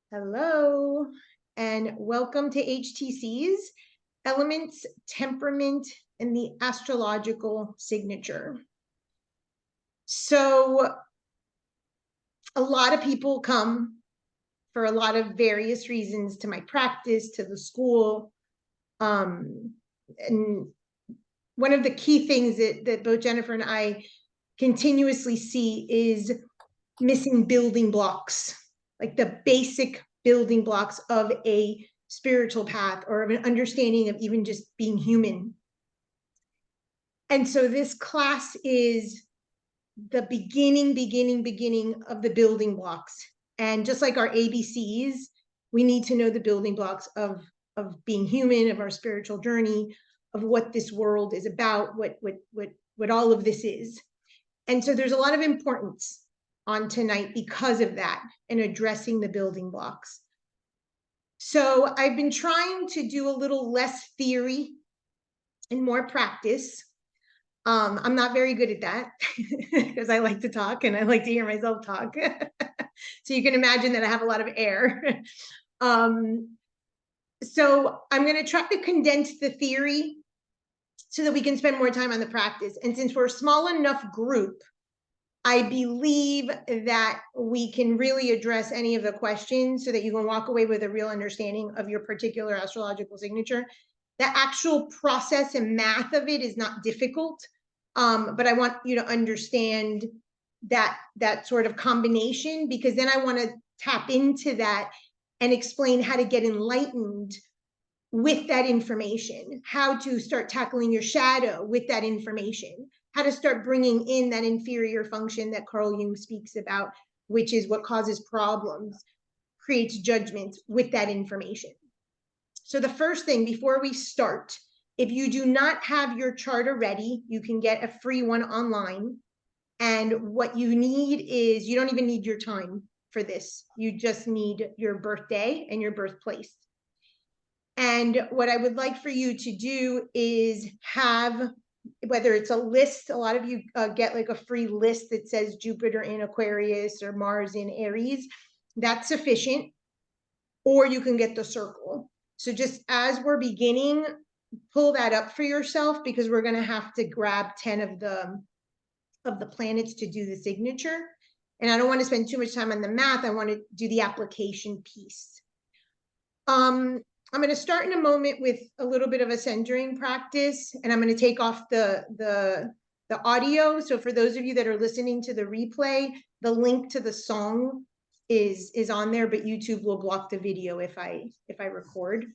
Hello, and welcome to HTC's Elements, Temperament, and the Astrological Signature. So, a lot of people come for a lot of various reasons to my practice, to the school. And one of the key things that both Jennifer and I continuously see is missing building blocks, like the basic building blocks of a spiritual path or of an understanding of even just being human. And so this class is the beginning of the building blocks. And just like our ABCs, we need to know the building blocks of being human, of our spiritual journey, of what this world is about, what all of this is. And so there's a lot of importance on tonight because of that and addressing the building blocks. So I've been trying to do a little less theory and more practice. I'm not very good at that because I like to talk and I like to hear myself talk. So you can imagine that I have a lot of air. So I'm going to try to condense the theory so that we can spend more time on the practice. And since we're a small enough group, I believe that we can really address any of the questions so that you can walk away with a real understanding of your particular astrological signature. The actual process and math of it is not difficult, but I want you to understand that sort of combination, because then I want to tap into that and explain how to get enlightened with that information, how to start tackling your shadow with that information, how to start bringing in that inferior function that Carl Jung speaks about, which is what causes problems, creates judgments with that information. So the first thing before we start, if you do not have your chart already, you can get a free one online. And what you need is, you don't even need your time for this. You just need your birthday and your birthplace. And what I would like for you to do is have, whether it's a list, a lot of you get like a free list that says Jupiter in Aquarius or Mars in Aries. That's sufficient. Or you can get the circle. So just as we're beginning, pull that up for yourself, because we're going to have to grab 10 of the planets to do the signature. And I don't want to spend too much time on the math. I want to do the application piece. I'm going to start in a moment with a little bit of a centering practice, and I'm going to take off the audio. So for those of you that are listening to the replay, the link to the song is on there, but YouTube will block the video if I record.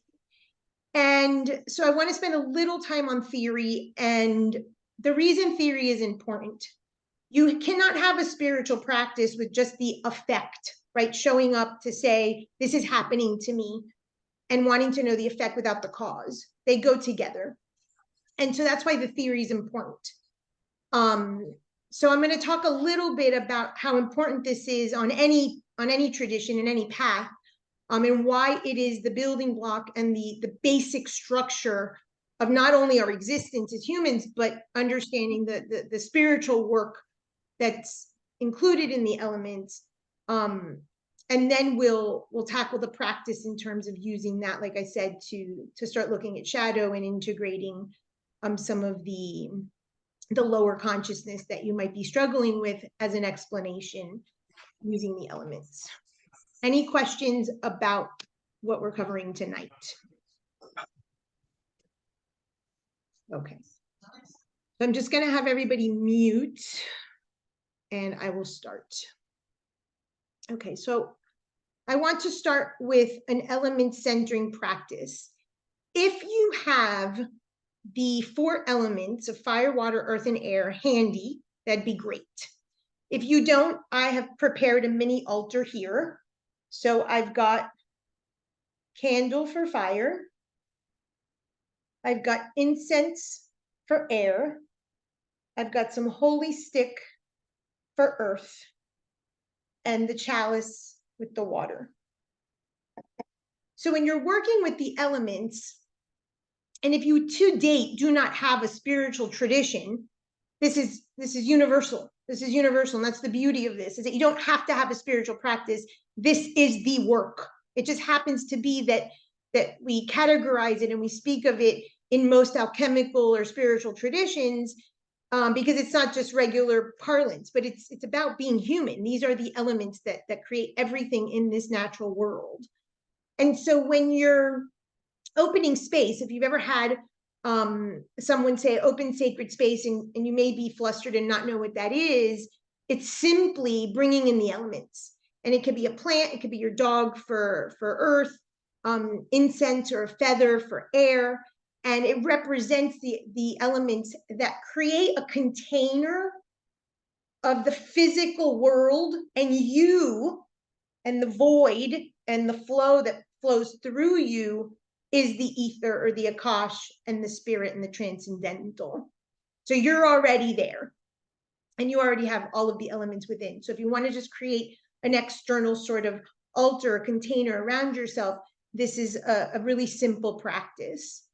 And so I want to spend a little time on theory, and the reason theory is important. You cannot have a spiritual practice with just the effect, right? Showing up to say, this is happening to me, and wanting to know the effect without the cause. They go together. And so that's why the theory is important. So I'm going to talk a little bit about how important this is on any tradition, in any path, and why it is the building block and the basic structure of not only our existence as humans, but understanding the spiritual work that's included in the elements. And then we'll tackle the practice in terms of using that, like I said, to start looking at shadow and integrating some of the lower consciousness that you might be struggling with as an explanation using the elements. Any questions about what we're covering tonight? Okay. So I'm just going to have everybody mute, and I will start. Okay, so I want to start with an element centering practice. If you have the 4 elements of fire, water, earth, and air handy, that'd be great. If you don't, I have prepared a mini altar here. So I've got candle for fire. I've got incense for air. I've got some holy stick for earth, and the chalice with the water. So when you're working with the elements, and if you to date do not have a spiritual tradition, this is universal. This is universal, and that's the beauty of this, is that you don't have to have a spiritual practice. This is the work. It just happens to be that we categorize it and we speak of it in most alchemical or spiritual traditions, because it's not just regular parlance, but it's about being human. These are the elements that create everything in this natural world. And so when you're opening space, if you've ever had someone say open sacred space, and you may be flustered and not know what that is, it's simply bringing in the elements. And it could be a plant, it could be your dog for earth, incense or a feather for air. And it represents the elements that create a container of the physical world, and you and the void and the flow that flows through you is the ether or the Akash and the spirit and the transcendental. So you're already there and you already have all of the elements within. So if you want to just create an external sort of altar, container around yourself, this is a really simple practice.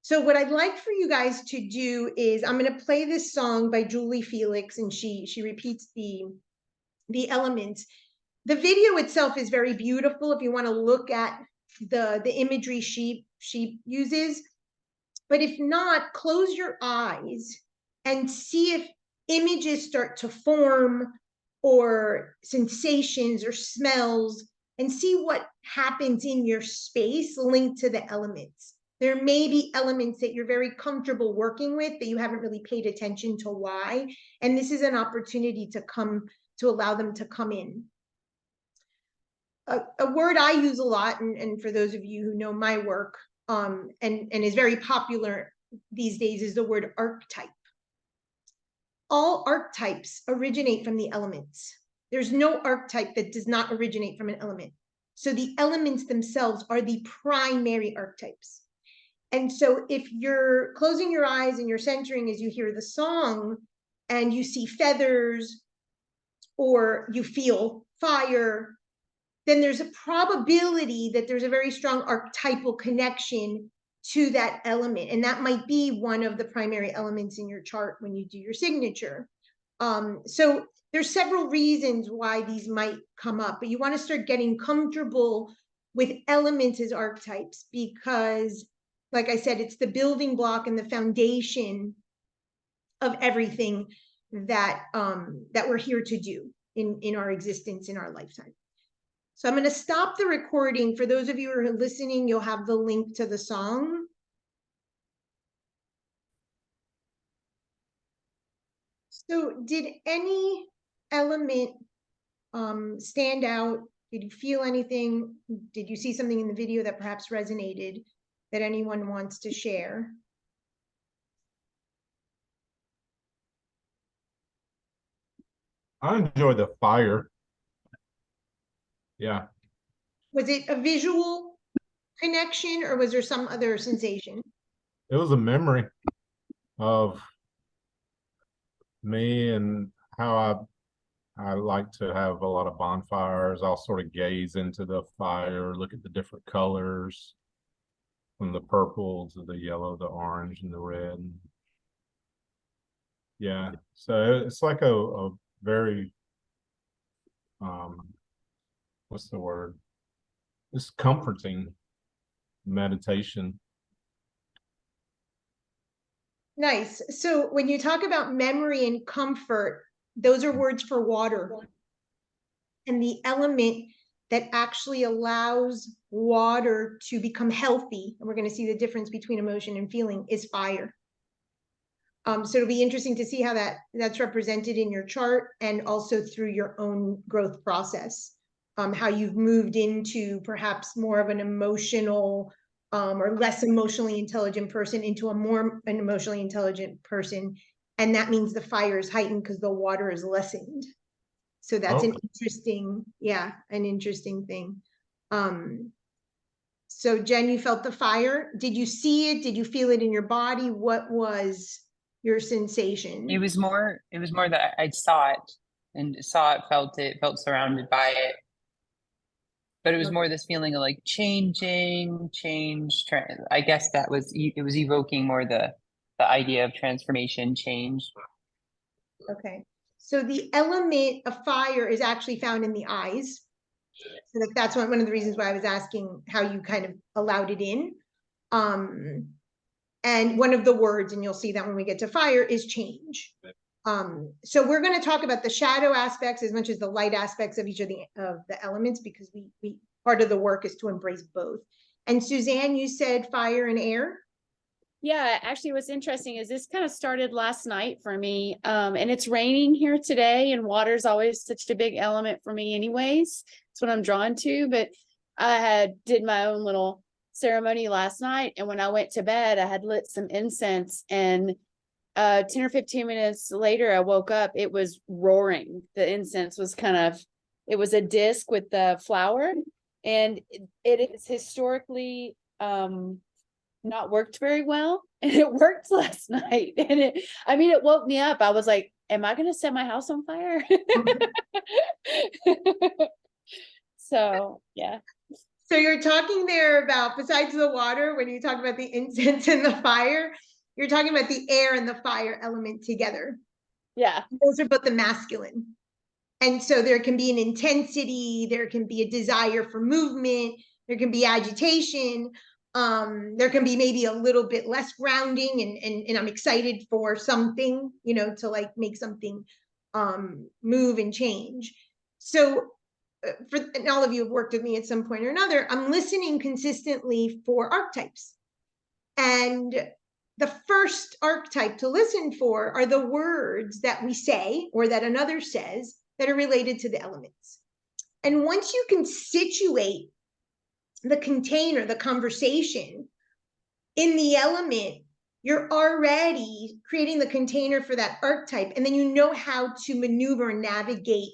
So what I'd like for you guys to do is, I'm going to play this song by Julie Felix, and she repeats the elements. The video itself is very beautiful if you want to look at the imagery she uses. But if not, close your eyes and see if images start to form, or sensations or smells, and see what happens in your space linked to the elements. There may be elements that you're very comfortable working with that you haven't really paid attention to why, and this is an opportunity to allow them to come in. A word I use a lot, and for those of you who know my work, and is very popular these days, is the word archetype. All archetypes originate from the elements. There's no archetype that does not originate from an element. So the elements themselves are the primary archetypes. And so if you're closing your eyes and you're centering as you hear the song, and you see feathers or you feel fire, then there's a probability that there's a very strong archetypal connection to that element. And that might be one of the primary elements in your chart when you do your signature. So there's several reasons why these might come up, but you want to start getting comfortable with elements as archetypes, because, like I said, it's the building block and the foundation of everything that we're here to do in our existence, in our lifetime. So I'm going to stop the recording. For those of you who are listening, you'll have the link to the song. So did any element stand out? Did you feel anything? Did you see something in the video that perhaps resonated that anyone wants to share? I enjoyed the fire. Yeah. Was it a visual connection, or was there some other sensation? It was a memory of me and how I like to have a lot of bonfires. I'll sort of gaze into the fire, look at the different colors, from the purple to the yellow, the orange, and the red. Yeah. So it's like a very what's the word? It's comforting meditation. Nice. So when you talk about memory and comfort, those are words for water. And the element that actually allows water to become healthy, and we're going to see the difference between emotion and feeling, is fire. So it'll be interesting to see how that's represented in your chart, and also through your own growth process, how you've moved into perhaps more of an emotional or less emotionally intelligent person into an emotionally intelligent person. And that means the fire is heightened because the water is lessened. So that's an interesting thing. So Jen, you felt the fire. Did you see it? Did you feel it in your body? What was your sensation? It was more that I saw it, felt surrounded by it. But it was more this feeling of like change. I guess it was evoking more the idea of transformation, change. Okay. So the element of fire is actually found in the eyes. So that's one of the reasons why I was asking how you kind of allowed it in. And one of the words, and you'll see that when we get to fire, is change. So we're going to talk about the shadow aspects as much as the light aspects of each of the elements, because we part of the work is to embrace both. And Suzanne, you said fire and air. Yeah, actually what's interesting is this kind of started last night for me. And it's raining here today, and water's always such a big element for me anyways. It's what I'm drawn to, but I did my own little ceremony last night, and when I went to bed, I had lit some incense, and 10 or 15 minutes later, I woke up, it was roaring. The incense was it was a disc with the flower, and it is historically, not worked very well, and it worked last night, and it woke me up. I was like, am I gonna set my house on fire? So yeah. So you're talking there about, besides the water, when you talk about the incense and the fire, you're talking about the air and the fire element together. Yeah, those are both the masculine, and so there can be an intensity, there can be a desire for movement, there can be agitation. There can be maybe a little bit less grounding, and I'm excited for something, to like make something move and change. So and all of you have worked with me at some point or another, I'm listening consistently for archetypes. And the first archetype to listen for are the words that we say or that another says that are related to the elements. And once you can situate the container, the conversation in the element, you're already creating the container for that archetype. And then you know how to maneuver and navigate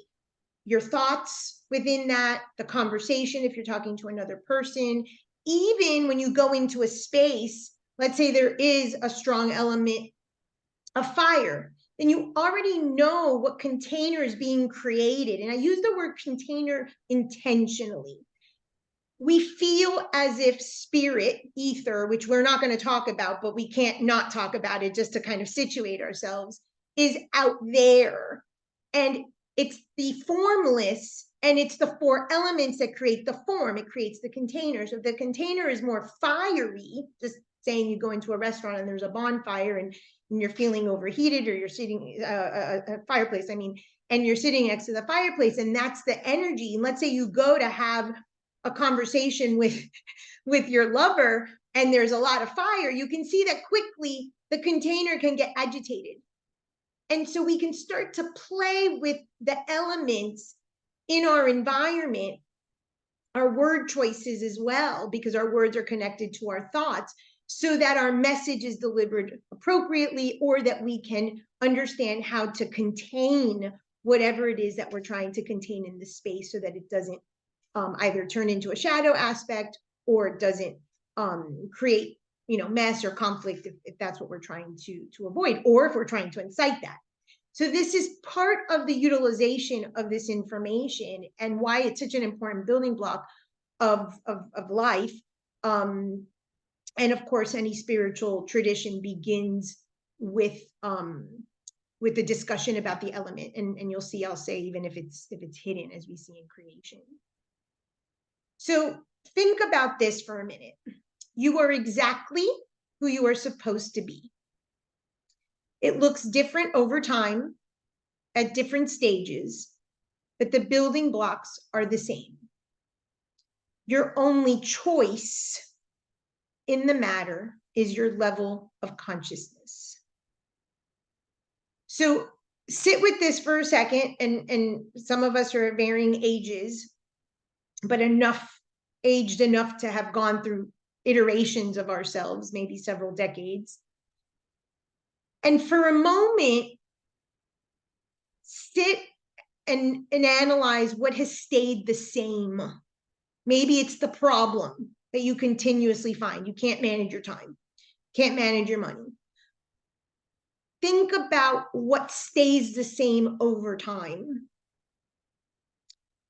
your thoughts within that, the conversation, if you're talking to another person. Even when you go into a space, let's say there is a strong element of fire, then you already know what container is being created. And I use the word container intentionally. We feel as if spirit, ether, which we're not going to talk about, but we can't not talk about it just to kind of situate ourselves, is out there. And it's the formless, and it's the four elements that create the form. It creates the container. So the container is more fiery, just saying you go into a restaurant and there's a bonfire and you're feeling overheated, or you're sitting a fireplace, and you're sitting next to the fireplace, and that's the energy. And let's say you go to have a conversation with your lover and there's a lot of fire, you can see that quickly the container can get agitated. And so we can start to play with the elements in our environment, our word choices as well, because our words are connected to our thoughts, so that our message is delivered appropriately, or that we can understand how to contain whatever it is that we're trying to contain in the space, so that it doesn't either turn into a shadow aspect, or it doesn't create mess or conflict, if that's what we're trying to avoid, or if we're trying to incite that. So this is part of the utilization of this information, and why it's such an important building block of life. And of course, any spiritual tradition begins with the discussion about the element, and you'll see, I'll say, even if it's hidden, as we see in creation. So think about this for a minute. You are exactly who you are supposed to be. It looks different over time at different stages, but the building blocks are the same. Your only choice in the matter is your level of consciousness. So sit with this for a second, and some of us are at varying ages, but aged enough to have gone through iterations of ourselves, maybe several decades. And for a moment, sit and analyze what has stayed the same. Maybe it's the problem that you continuously find. You can't manage your time, can't manage your money. Think about what stays the same over time.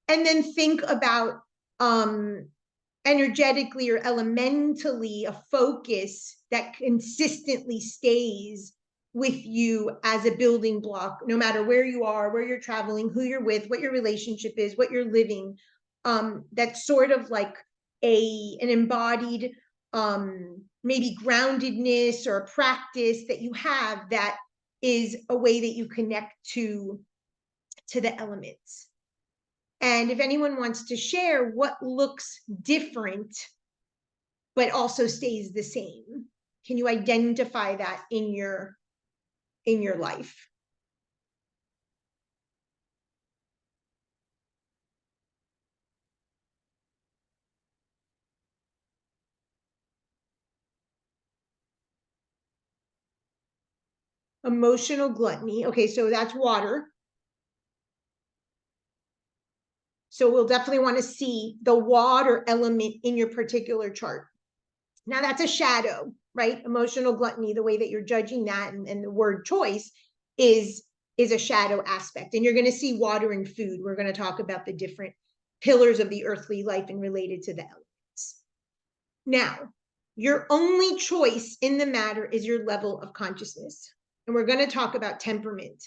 And then think about energetically or elementally a focus that consistently stays with you as a building block, no matter where you are, where you're traveling, who you're with, what your relationship is, what you're living. that's sort of like an embodied maybe groundedness or a practice that you have that is a way that you connect to the elements. And if anyone wants to share what looks different but also stays the same, can you identify that in your life? Emotional gluttony. Okay, so that's water. So we'll definitely want to see the water element in your particular chart. Now that's a shadow, right? Emotional gluttony, the way that you're judging that and the word choice is a shadow aspect. And you're going to see water and food. We're going to talk about the different pillars of the earthly life and related to the elements. Now, your only choice in the matter is your level of consciousness. And we're going to talk about temperament.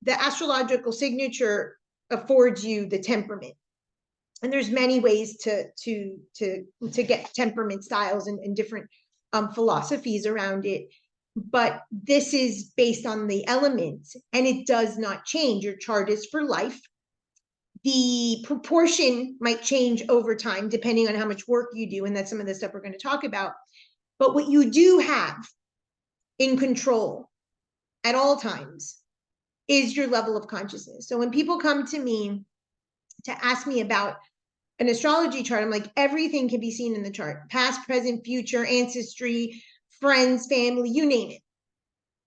The astrological signature affords you the temperament. And there's many ways to get temperament styles and different philosophies around it. But this is based on the elements, and it does not change. Your chart is for life. The proportion might change over time, depending on how much work you do. And that's some of the stuff we're going to talk about. But what you do have in control at all times is your level of consciousness. So when people come to me to ask me about an astrology chart, I'm like, everything can be seen in the chart: past, present, future, ancestry, friends, family, you name it,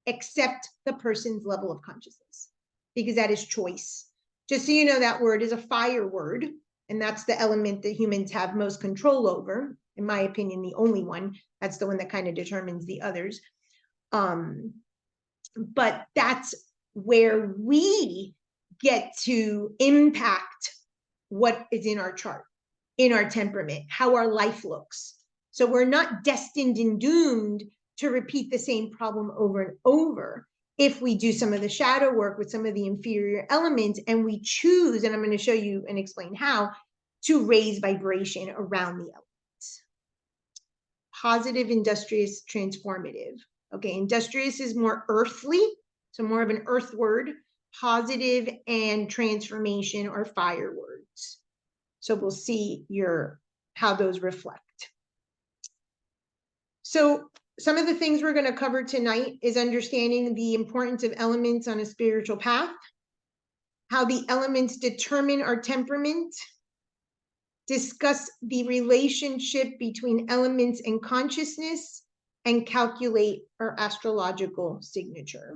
except the person's level of consciousness, because that is choice. Just so you know, that word is a fire word, and that's the element that humans have most control over. In my opinion, the only one. That's the one that kind of determines the others. But that's where we get to impact what is in our chart, in our temperament, how our life looks. So we're not destined and doomed to repeat the same problem over and over if we do some of the shadow work with some of the inferior elements, and we choose, and I'm going to show you and explain how, to raise vibration around the elements. Positive, industrious, transformative. Okay, industrious is more earthly, so more of an earth word. Positive and transformation are fire words. So we'll see how those reflect. So some of the things we're going to cover tonight is understanding the importance of elements on a spiritual path, how the elements determine our temperament, discuss the relationship between elements and consciousness, and calculate our astrological signature.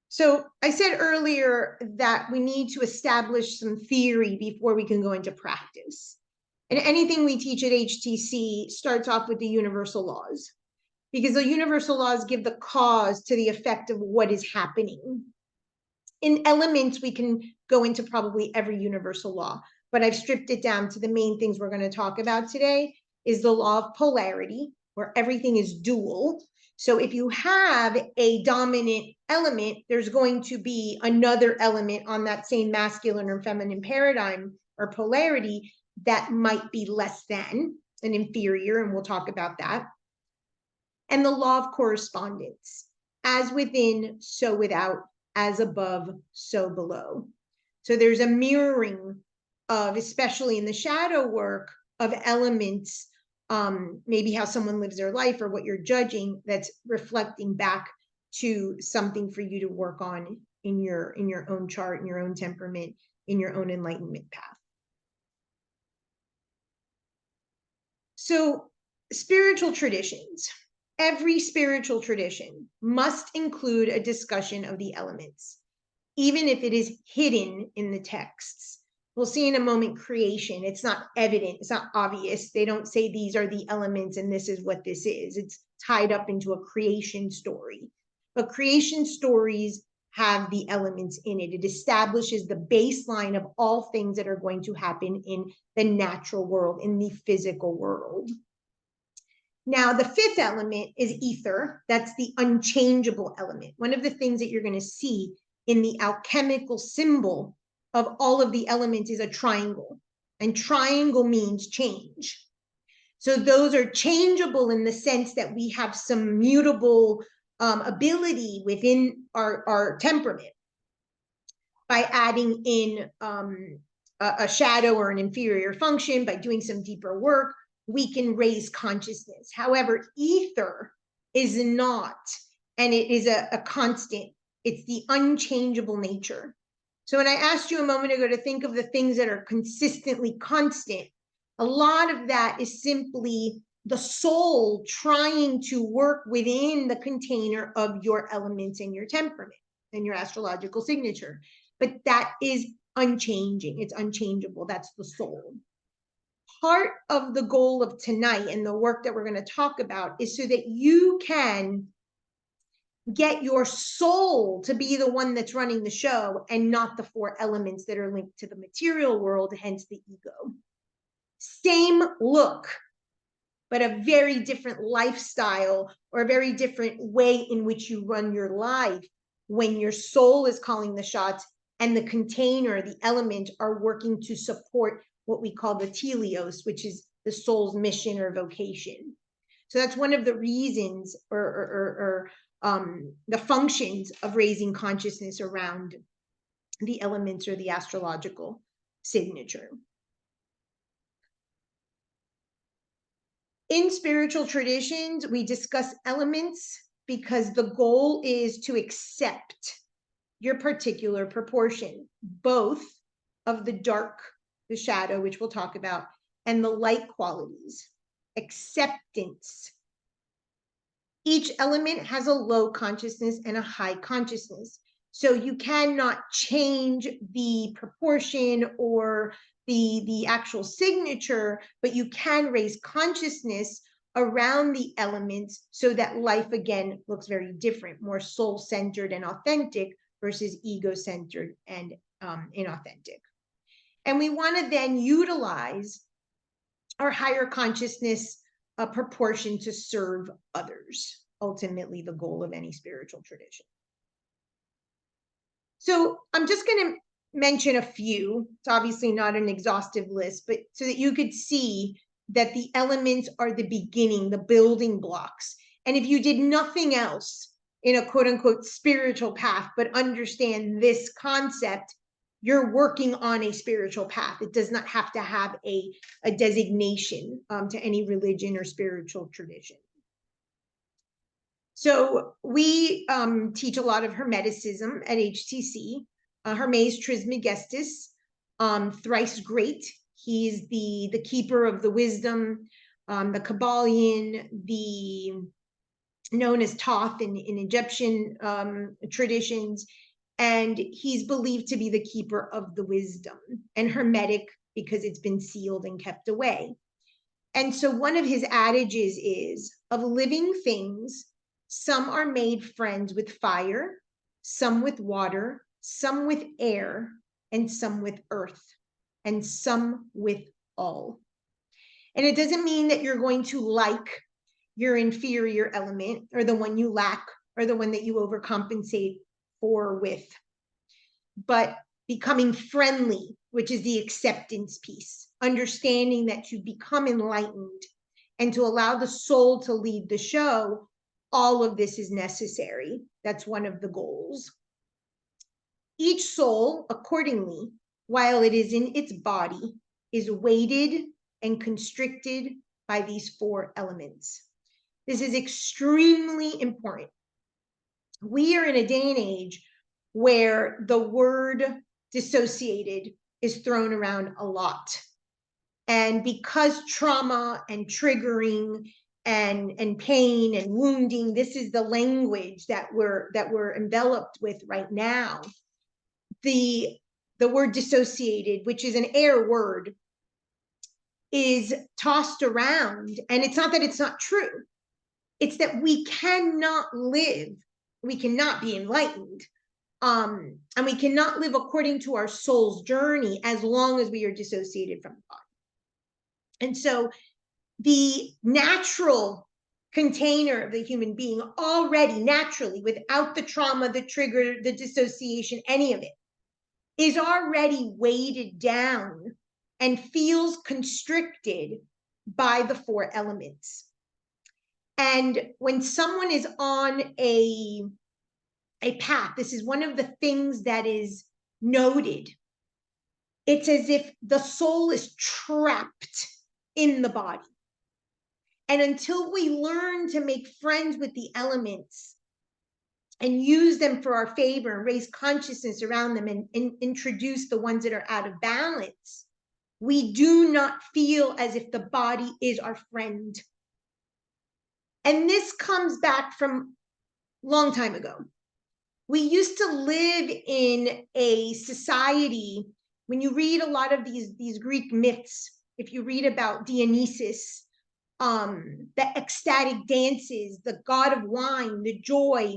So I said earlier that we need to establish some theory before we can go into practice. And anything we teach at HTC starts off with the universal laws, because the universal laws give the cause to the effect of what is happening. In elements, we can go into probably every universal law, but I've stripped it down to the main things we're going to talk about today. Is the law of polarity, where everything is dual. So if you have a dominant element, there's going to be another element on that same masculine or feminine paradigm or polarity that might be less than an inferior, and we'll talk about that. And the law of correspondence: as within, so without, as above, so below. So there's a mirroring of, especially in the shadow work, of elements, maybe how someone lives their life or what you're judging, that's reflecting back to something for you to work on in your own chart, in your own temperament, in your own enlightenment path. So spiritual traditions, every spiritual tradition must include a discussion of the elements, even if it is hidden in the texts. We'll see in a moment creation. It's not evident. It's not obvious. They don't say these are the elements and this is what this is. It's tied up into a creation story. But creation stories have the elements in it. It establishes the baseline of all things that are going to happen in the natural world, in the physical world. Now, the fifth element is ether. That's the unchangeable element. One of the things that you're going to see in the alchemical symbol of all of the elements is a triangle, and triangle means change. So those are changeable in the sense that we have some mutable ability within our temperament by adding in a shadow or an inferior function. By doing some deeper work, we can raise consciousness. However, ether is not, and it is a constant. It's the unchangeable nature. So when I asked you a moment ago to think of the things that are consistently constant, a lot of that is simply the soul trying to work within the container of your elements and your temperament and your astrological signature. But that is unchanging. It's unchangeable. That's the soul. Part of the goal of tonight and the work that we're going to talk about is so that you can get your soul to be the one that's running the show and not the four elements that are linked to the material world, hence the ego. Same look, but a very different lifestyle or a very different way in which you run your life when your soul is calling the shots and the container, the element, are working to support what we call the teleos, which is the soul's mission or vocation. So that's one of the reasons or the functions of raising consciousness around the elements or the astrological signature. In spiritual traditions, we discuss elements because the goal is to accept your particular proportion, both of the dark, the shadow, which we'll talk about, and the light qualities. Acceptance. Each element has a low consciousness and a high consciousness. So you cannot change the proportion or the actual signature, but you can raise consciousness around the elements so that life again looks very different, more soul-centered and authentic versus ego-centered and inauthentic. And we want to then utilize our higher consciousness proportion to serve others, ultimately the goal of any spiritual tradition. So I'm just going to mention a few. It's obviously not an exhaustive list, but so that you could see that the elements are the beginning, the building blocks. And if you did nothing else in a quote unquote spiritual path, but understand this concept, you're working on a spiritual path. It does not have to have a designation to any religion or spiritual tradition. So we teach a lot of Hermeticism at HTC. Hermes Trismegistus, thrice great. He's the keeper of the wisdom, the Kabbalion, known as Thoth in Egyptian traditions. And he's believed to be the keeper of the wisdom, and Hermetic because it's been sealed and kept away. And so one of his adages is, of living things, some are made friends with fire, some with water, some with air, and some with earth, and some with all. And it doesn't mean that you're going to like your inferior element or the one you lack or the one that you overcompensate for with, but becoming friendly, which is the acceptance piece, understanding that to become enlightened and to allow the soul to lead the show, all of this is necessary. That's one of the goals. Each soul, accordingly, while it is in its body, is weighted and constricted by these four elements. This is extremely important. We are in a day and age where the word dissociated is thrown around a lot. And because trauma and triggering and pain and wounding, this is the language that we're enveloped with right now. The word dissociated, which is an air word, is tossed around. And it's not that it's not true. It's that we cannot live, we cannot be enlightened, and we cannot live according to our soul's journey as long as we are dissociated from the body. And so the natural container of the human being already naturally, without the trauma, the trigger, the dissociation, any of it, is already weighted down and feels constricted by the 4 elements. And when someone is on a path, this is one of the things that is noted. It's as if the soul is trapped in the body. And until we learn to make friends with the elements and use them for our favor and raise consciousness around them and introduce the ones that are out of balance, we do not feel as if the body is our friend. And this comes back from a long time ago. We used to live in a society, when you read a lot of these Greek myths, if you read about Dionysus, the ecstatic dances, the god of wine, the joy,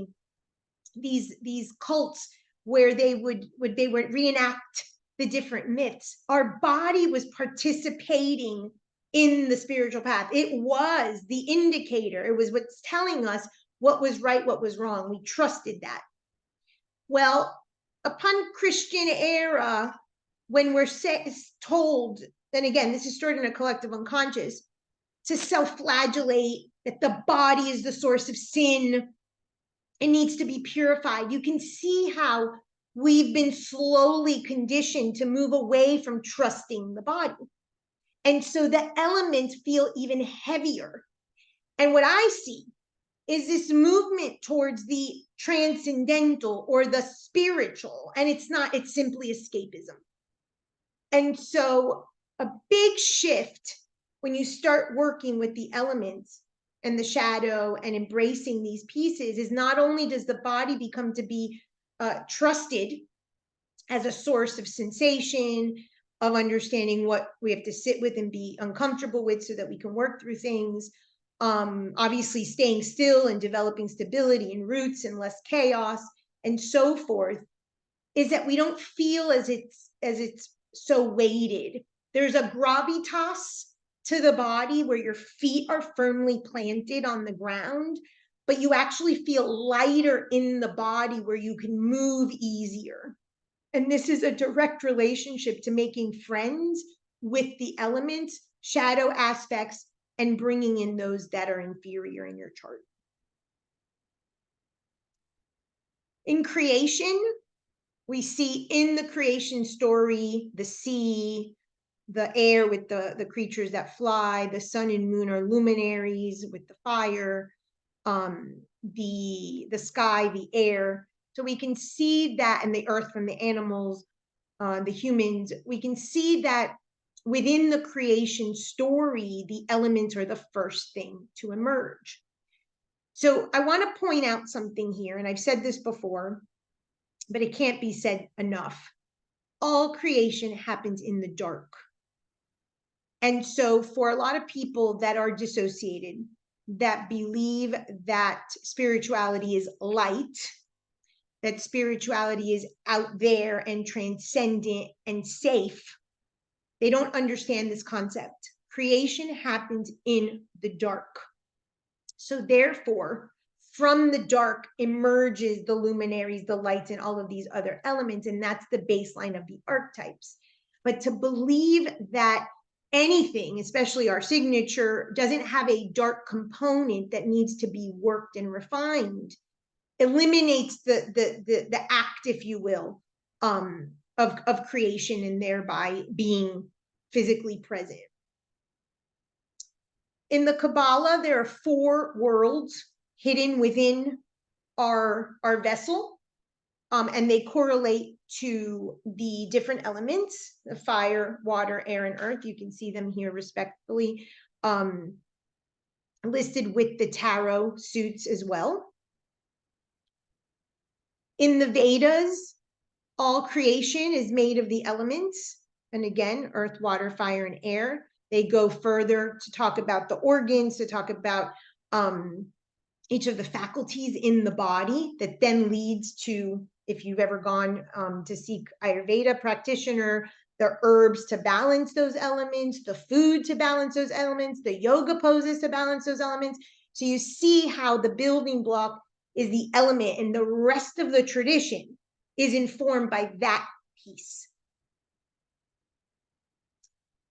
these cults where they would reenact the different myths. Our body was participating in the spiritual path. It was the indicator. It was what's telling us what was right, what was wrong. We trusted that. Well, upon Christian era, when we're told, and again, this is stored in a collective unconscious, to self-flagellate, that the body is the source of sin, it needs to be purified. You can see how we've been slowly conditioned to move away from trusting the body. And so the elements feel even heavier. And what I see is this movement towards the transcendental or the spiritual. And it's simply escapism. And so a big shift when you start working with the elements and the shadow and embracing these pieces is not only does the body become to be trusted as a source of sensation, of understanding what we have to sit with and be uncomfortable with so that we can work through things, obviously staying still and developing stability and roots and less chaos and so forth, is that we don't feel as it's so weighted. There's a gravitas to the body where your feet are firmly planted on the ground, but you actually feel lighter in the body where you can move easier. And this is a direct relationship to making friends with the elements, shadow aspects, and bringing in those that are inferior in your chart. In creation, we see in the creation story, the sea, the air with the creatures that fly, the sun and moon are luminaries with the fire, the sky, the air. So we can see that, and the earth from the animals, the humans, we can see that within the creation story, the elements are the first thing to emerge. So I want to point out something here, and I've said this before, but it can't be said enough. All creation happens in the dark. And so for a lot of people that are dissociated, that believe that spirituality is light, that spirituality is out there and transcendent and safe, they don't understand this concept. Creation happens in the dark. So therefore, from the dark emerges the luminaries, the lights, and all of these other elements, and that's the baseline of the archetypes. But to believe that anything, especially our signature, doesn't have a dark component that needs to be worked and refined, eliminates the act, if you will, of creation and thereby being physically present. In the Kabbalah, there are 4 worlds hidden within our vessel, and they correlate to the different elements, the fire, water, air, and earth. You can see them here respectively, listed with the tarot suits as well. In the Vedas, all creation is made of the elements, and again, earth, water, fire, and air. They go further to talk about the organs, to talk about each of the faculties in the body that then leads to, if you've ever gone to seek Ayurveda practitioner, the herbs to balance those elements, the food to balance those elements, the yoga poses to balance those elements. So you see how the building block is the element, and the rest of the tradition is informed by that peace.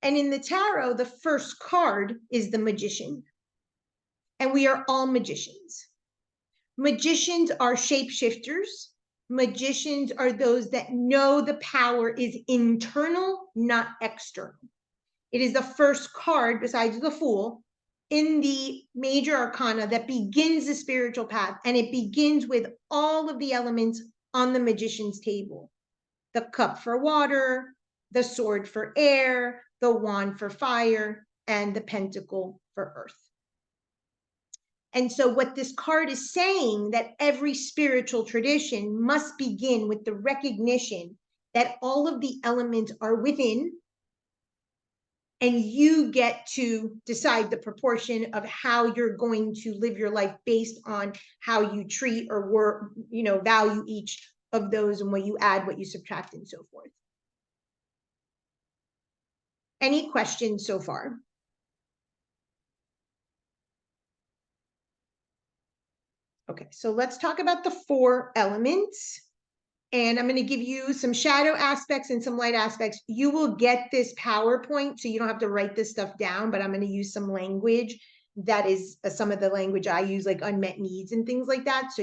And in the tarot, the first card is the Magician. And we are all magicians. Magicians are shapeshifters. Magicians are those that know the power is internal, not external. It is the first card, besides the Fool, in the major arcana that begins the spiritual path. And it begins with all of the elements on the Magician's table. The cup for water, the sword for air, the wand for fire, and the pentacle for earth. And so what this card is saying, that every spiritual tradition must begin with the recognition that all of the elements are within, and you get to decide the proportion of how you're going to live your life based on how you treat or work, value each of those, and what you add, what you subtract, and so forth. Any questions so far? Okay, so let's talk about the 4 elements. And I'm going to give you some shadow aspects and some light aspects. You will get this PowerPoint, so you don't have to write this stuff down, but I'm going to use some language that is some of the language I use, like unmet needs and things like that. So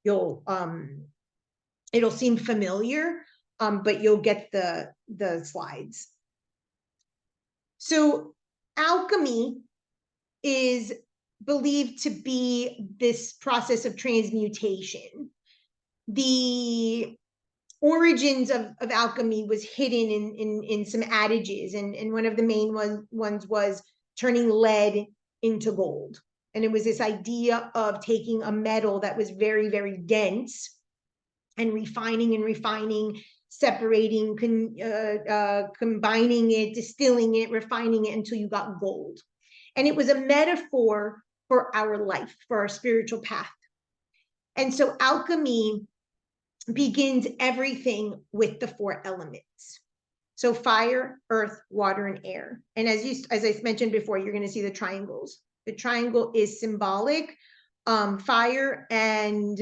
it'll seem familiar, but you'll get the slides. So alchemy is believed to be this process of transmutation. The origins of alchemy was hidden in some adages, and one of the main ones was turning lead into gold. And it was this idea of taking a metal that was very, very dense and refining, separating, combining it, distilling it, refining it until you got gold. And it was a metaphor for our life, for our spiritual path. And so alchemy begins everything with the 4 elements. So fire, earth, water, and air. And as I mentioned before, you're going to see the triangles. The triangle is symbolic. Fire and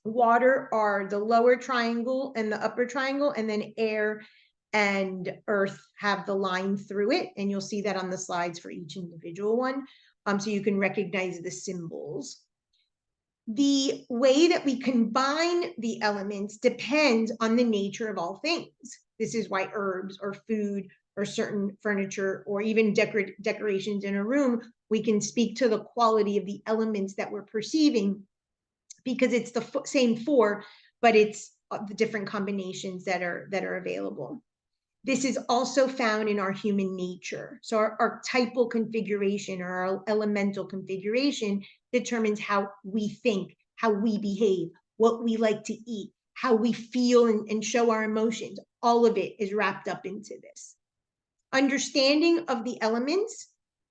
water are the lower triangle and the upper triangle, and then air and earth have the line through it. And you'll see that on the slides for each individual one. So you can recognize the symbols. The way that we combine the elements depends on the nature of all things. This is why herbs or food or certain furniture or even decorations in a room, we can speak to the quality of the elements that we're perceiving, because it's the same 4, but it's the different combinations that are available. This is also found in our human nature. So our archetypal configuration or our elemental configuration determines how we think, how we behave, what we like to eat, how we feel and show our emotions. All of it is wrapped up into this. Understanding of the elements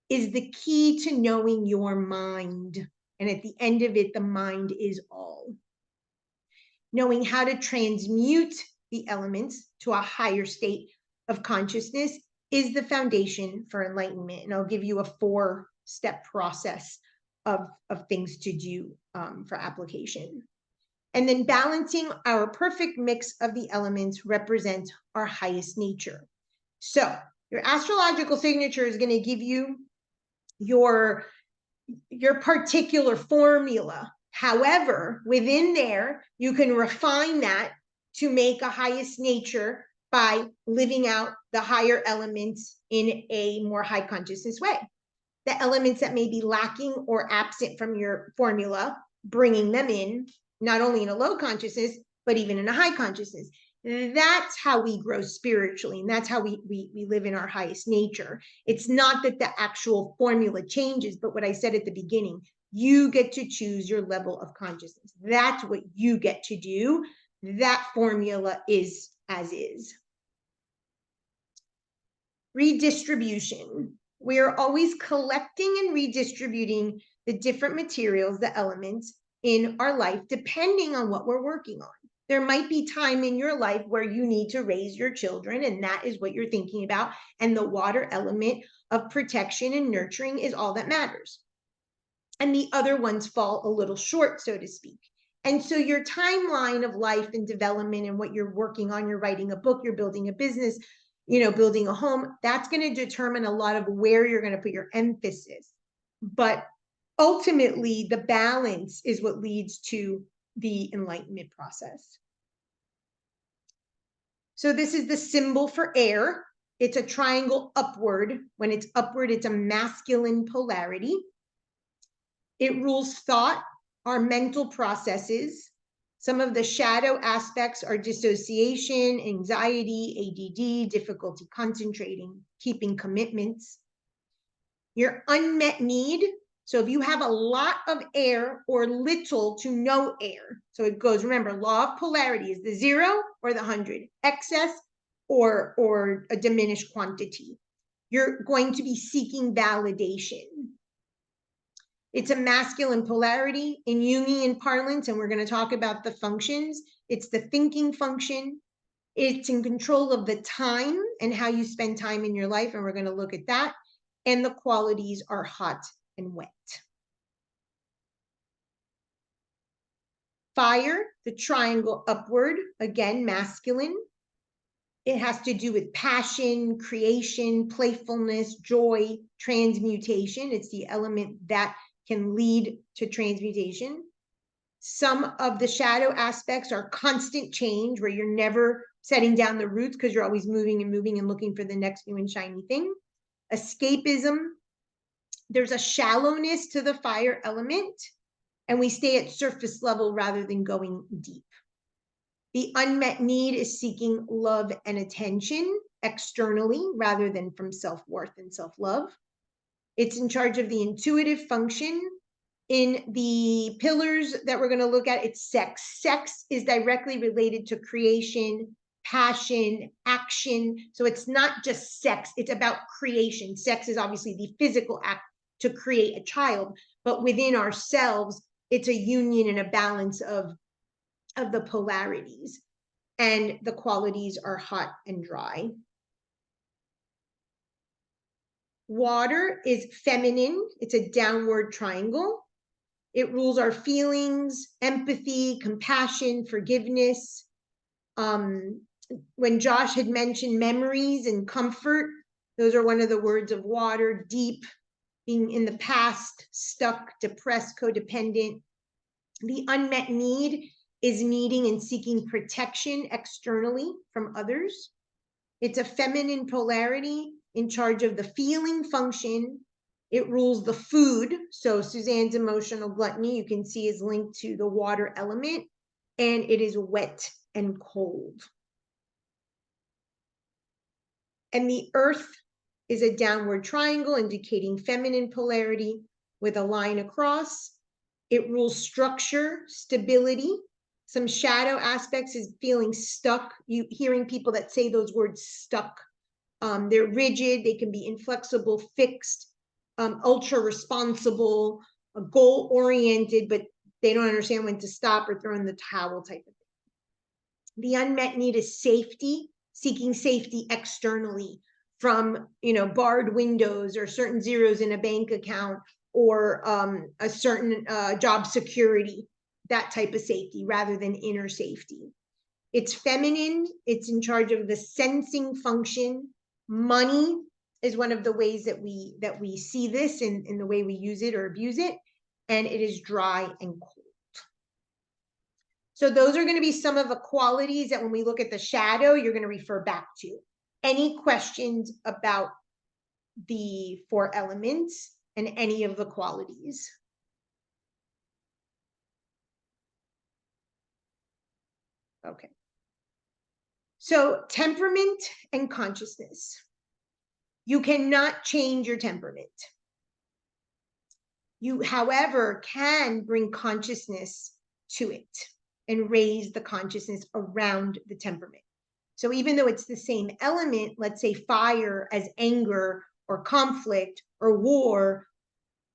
is the key to knowing your mind. And at the end of it, the mind is all. Knowing how to transmute the elements to a higher state of consciousness is the foundation for enlightenment. And I'll give you a 4-step process of things to do for application. And then balancing our perfect mix of the elements represents our highest nature. So your astrological signature is going to give you your particular formula. However, within there, you can refine that to make a highest nature by living out the higher elements in a more high consciousness way. The elements that may be lacking or absent from your formula, bringing them in, not only in a low consciousness, but even in a high consciousness. That's how we grow spiritually, and that's how we live in our highest nature. It's not that the actual formula changes, but what I said at the beginning, you get to choose your level of consciousness. That's what you get to do. That formula is as is. Redistribution. We are always collecting and redistributing the different materials, the elements in our life, depending on what we're working on. There might be time in your life where you need to raise your children, and that is what you're thinking about. And the water element of protection and nurturing is all that matters. And the other ones fall a little short, so to speak. And so your timeline of life and development and what you're working on, you're writing a book, you're building a business, building a home, that's going to determine a lot of where you're going to put your emphasis. But ultimately, the balance is what leads to the enlightenment process. So this is the symbol for air. It's a triangle upward. When it's upward, it's a masculine polarity. It rules thought, our mental processes. Some of the shadow aspects are dissociation, anxiety, ADD, difficulty concentrating, keeping commitments. Your unmet need. So if you have a lot of air or little to no air, so it goes, remember, law of polarity is the 0 or the 100, excess or a diminished quantity. You're going to be seeking validation. It's a masculine polarity in Jungian parlance, and we're going to talk about the functions. It's the thinking function. It's in control of the time and how you spend time in your life, and we're going to look at that. And the qualities are hot and wet. Fire, the triangle upward, again, masculine. It has to do with passion, creation, playfulness, joy, transmutation. It's the element that can lead to transmutation. Some of the shadow aspects are constant change, where you're never setting down the roots because you're always moving and moving and looking for the next new and shiny thing. Escapism, there's a shallowness to the fire element, and we stay at surface level rather than going deep. The unmet need is seeking love and attention externally rather than from self-worth and self-love. It's in charge of the intuitive function. In the pillars that we're going to look at, it's sex. Sex is directly related to creation, passion, action. So it's not just sex, it's about creation. Sex is obviously the physical act to create a child, but within ourselves, it's a union and a balance of the polarities. And the qualities are hot and dry. Water is feminine. It's a downward triangle. It rules our feelings, empathy, compassion, forgiveness. When Josh had mentioned memories and comfort, those are one of the words of water. Deep, being in the past, stuck, depressed, codependent. The unmet need is needing and seeking protection externally from others. It's a feminine polarity in charge of the feeling function. It rules the food. So Suzanne's emotional gluttony, you can see, is linked to the water element, and it is wet and cold. And the earth is a downward triangle indicating feminine polarity with a line across. It rules structure, stability. Some shadow aspects is feeling stuck. You hearing people that say those words stuck. They're rigid, they can be inflexible, fixed, ultra responsible, goal oriented, but they don't understand when to stop or throw in the towel type of thing. The unmet need is safety, seeking safety externally from, barred windows or certain zeros in a bank account or a certain job security, that type of safety rather than inner safety. It's feminine. It's in charge of the sensing function. Money is one of the ways that we see this in the way we use it or abuse it, and it is dry and cold. So those are going to be some of the qualities that when we look at the shadow, you're going to refer back to. Any questions about the 4 elements and any of the qualities? Okay. So temperament and consciousness. You cannot change your temperament. You, however, can bring consciousness to it and raise the consciousness around the temperament. So even though it's the same element, let's say fire as anger or conflict or war,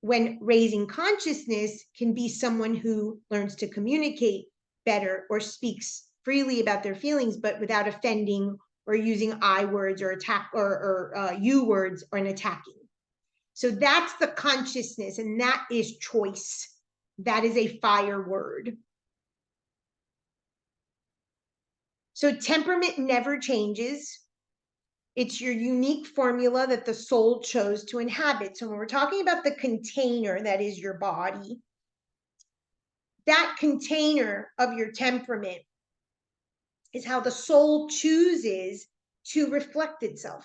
when raising consciousness can be someone who learns to communicate better or speaks freely about their feelings, but without offending or using I words or attack or you words or an attacking. So that's the consciousness, and that is choice. That is a fire word. So temperament never changes. It's your unique formula that the soul chose to inhabit. So when we're talking about the container that is your body, that container of your temperament is how the soul chooses to reflect itself.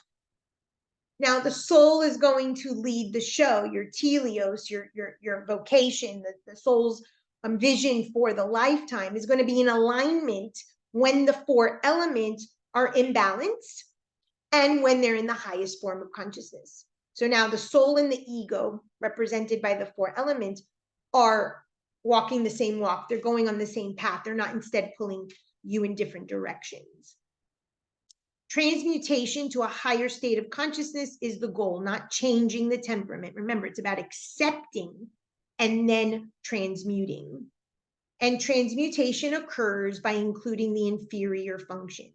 Now, the soul is going to lead the show, your teleos, your vocation, the soul's vision for the lifetime is going to be in alignment when the 4 elements are imbalanced and when they're in the highest form of consciousness. So now the soul and the ego, represented by the 4 elements, are walking the same walk. They're going on the same path. They're not instead pulling you in different directions. Transmutation to a higher state of consciousness is the goal, not changing the temperament. Remember, it's about accepting and then transmuting. And transmutation occurs by including the inferior function.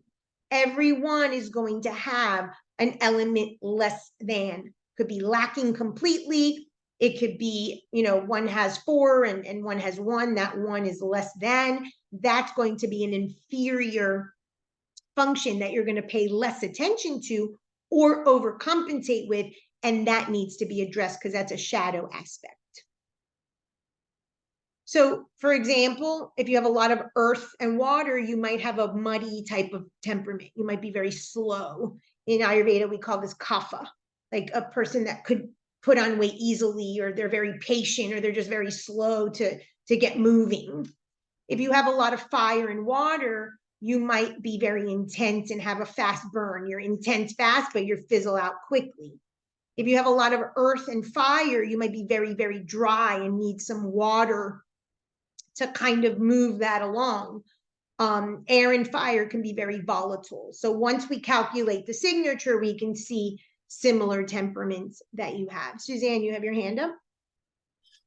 Everyone is going to have an element less than. Could be lacking completely. It could be, one has 4 and one has 1. That 1 is less than. That's going to be an inferior function that you're going to pay less attention to or overcompensate with. And that needs to be addressed because that's a shadow aspect. So, for example, if you have a lot of earth and water, you might have a muddy type of temperament. You might be very slow. In Ayurveda, we call this kapha, like a person that could put on weight easily, or they're very patient, or they're just very slow to get moving. If you have a lot of fire and water, you might be very intense and have a fast burn. You're intense fast, but you fizzle out quickly. If you have a lot of earth and fire, you might be very, very dry and need some water to kind of move that along. Air and fire can be very volatile. So once we calculate the signature, we can see similar temperaments that you have. Suzanne, you have your hand up?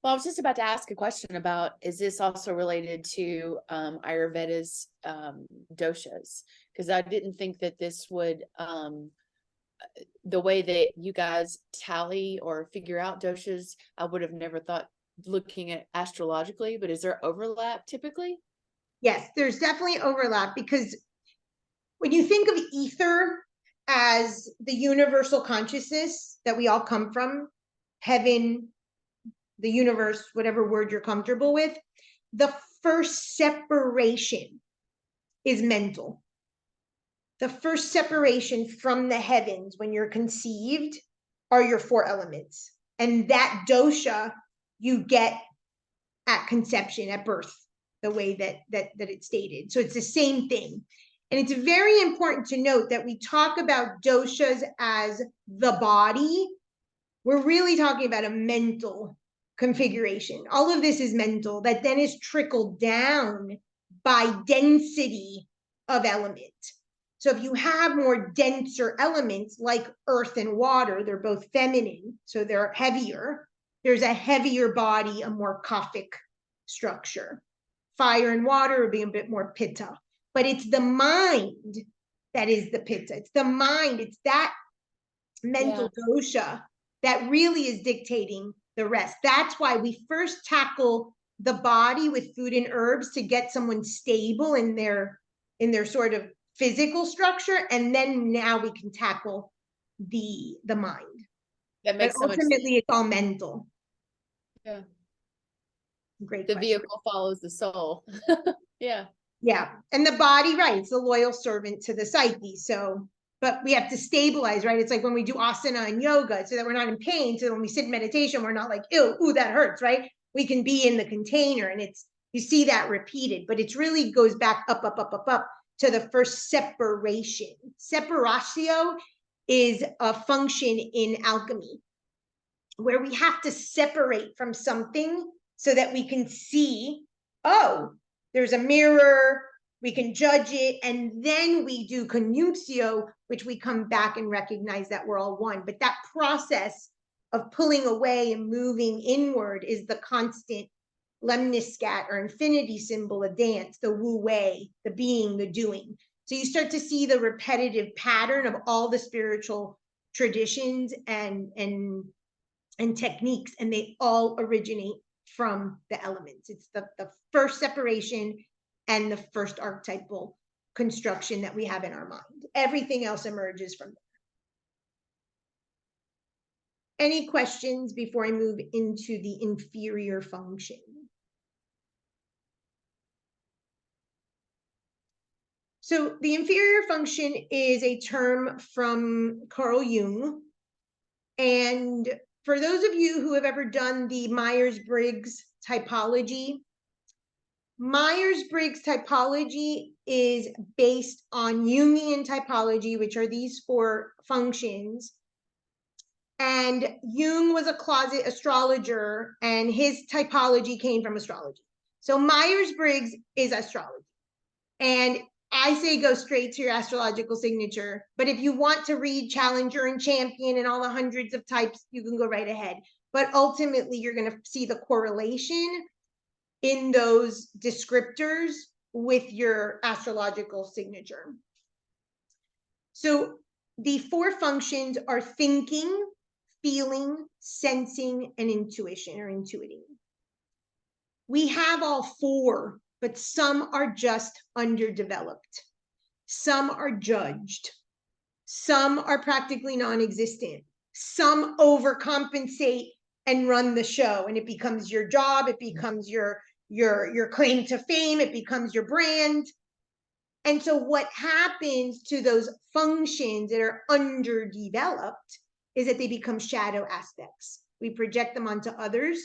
Well, I was just about to ask a question about, is this also related to Ayurveda's doshas? Because I didn't think that this would, the way that you guys tally or figure out doshas, I would have never thought looking at astrologically, but is there overlap typically? Yes, there's definitely overlap, because when you think of ether as the universal consciousness that we all come from, heaven, the universe, whatever word you're comfortable with, the first separation is mental. The first separation from the heavens when you're conceived are your 4 elements. And that dosha you get at conception, at birth, the way that it's stated. So it's the same thing. And it's very important to note that we talk about doshas as the body. We're really talking about a mental configuration. All of this is mental, that then is trickled down by density of element. So if you have more denser elements like earth and water, they're both feminine, so they're heavier. There's a heavier body, a more kaphic structure. Fire and water would be a bit more pitta, but it's the mind that is the pitta. It's the mind, it's that mental dosha that really is dictating the rest. That's why we first tackle the body with food and herbs to get someone stable in their sort of physical structure, and then now we can tackle the mind. That makes but ultimately it's all mental. Yeah. Great The question. vehicle follows the soul. Yeah. Yeah, and the body, right, it's a loyal servant to the psyche. So, but we have to stabilize, right? It's like when we do asana and yoga, so that we're not in pain. So when we sit in meditation, we're not like, ew, ooh, that hurts, right? We can be in the container, and you see that repeated, but it really goes back up to the first separation. Separatio is a function in alchemy where we have to separate from something so that we can see, oh, there's a mirror, we can judge it, and then we do conjuncio, which we come back and recognize that we're all one. But that process of pulling away and moving inward is the constant lemniscat or infinity symbol of dance, the wu wei, the being, the doing. So you start to see the repetitive pattern of all the spiritual traditions and techniques, and they all originate from the elements. It's the first separation and the first archetypal construction that we have in our mind. Everything else emerges from there. Any questions before I move into the inferior function? So the inferior function is a term from Carl Jung. And for those of you who have ever done the Myers-Briggs typology, Myers-Briggs typology is based on Jungian typology, which are these 4 functions. And Jung was a closet astrologer, and his typology came from astrology. So Myers-Briggs is astrology. And I say go straight to your astrological signature. But if you want to read Challenger and Champion and all the hundreds of types, you can go right ahead. But ultimately, you're going to see the correlation in those descriptors with your astrological signature. So the 4 functions are thinking, feeling, sensing, and intuition or intuiting. We have all 4, but some are just underdeveloped. Some are judged. Some are practically non-existent. Some overcompensate and run the show, and it becomes your job, it becomes your claim to fame, it becomes your brand. And so what happens to those functions that are underdeveloped is that they become shadow aspects. We project them onto others.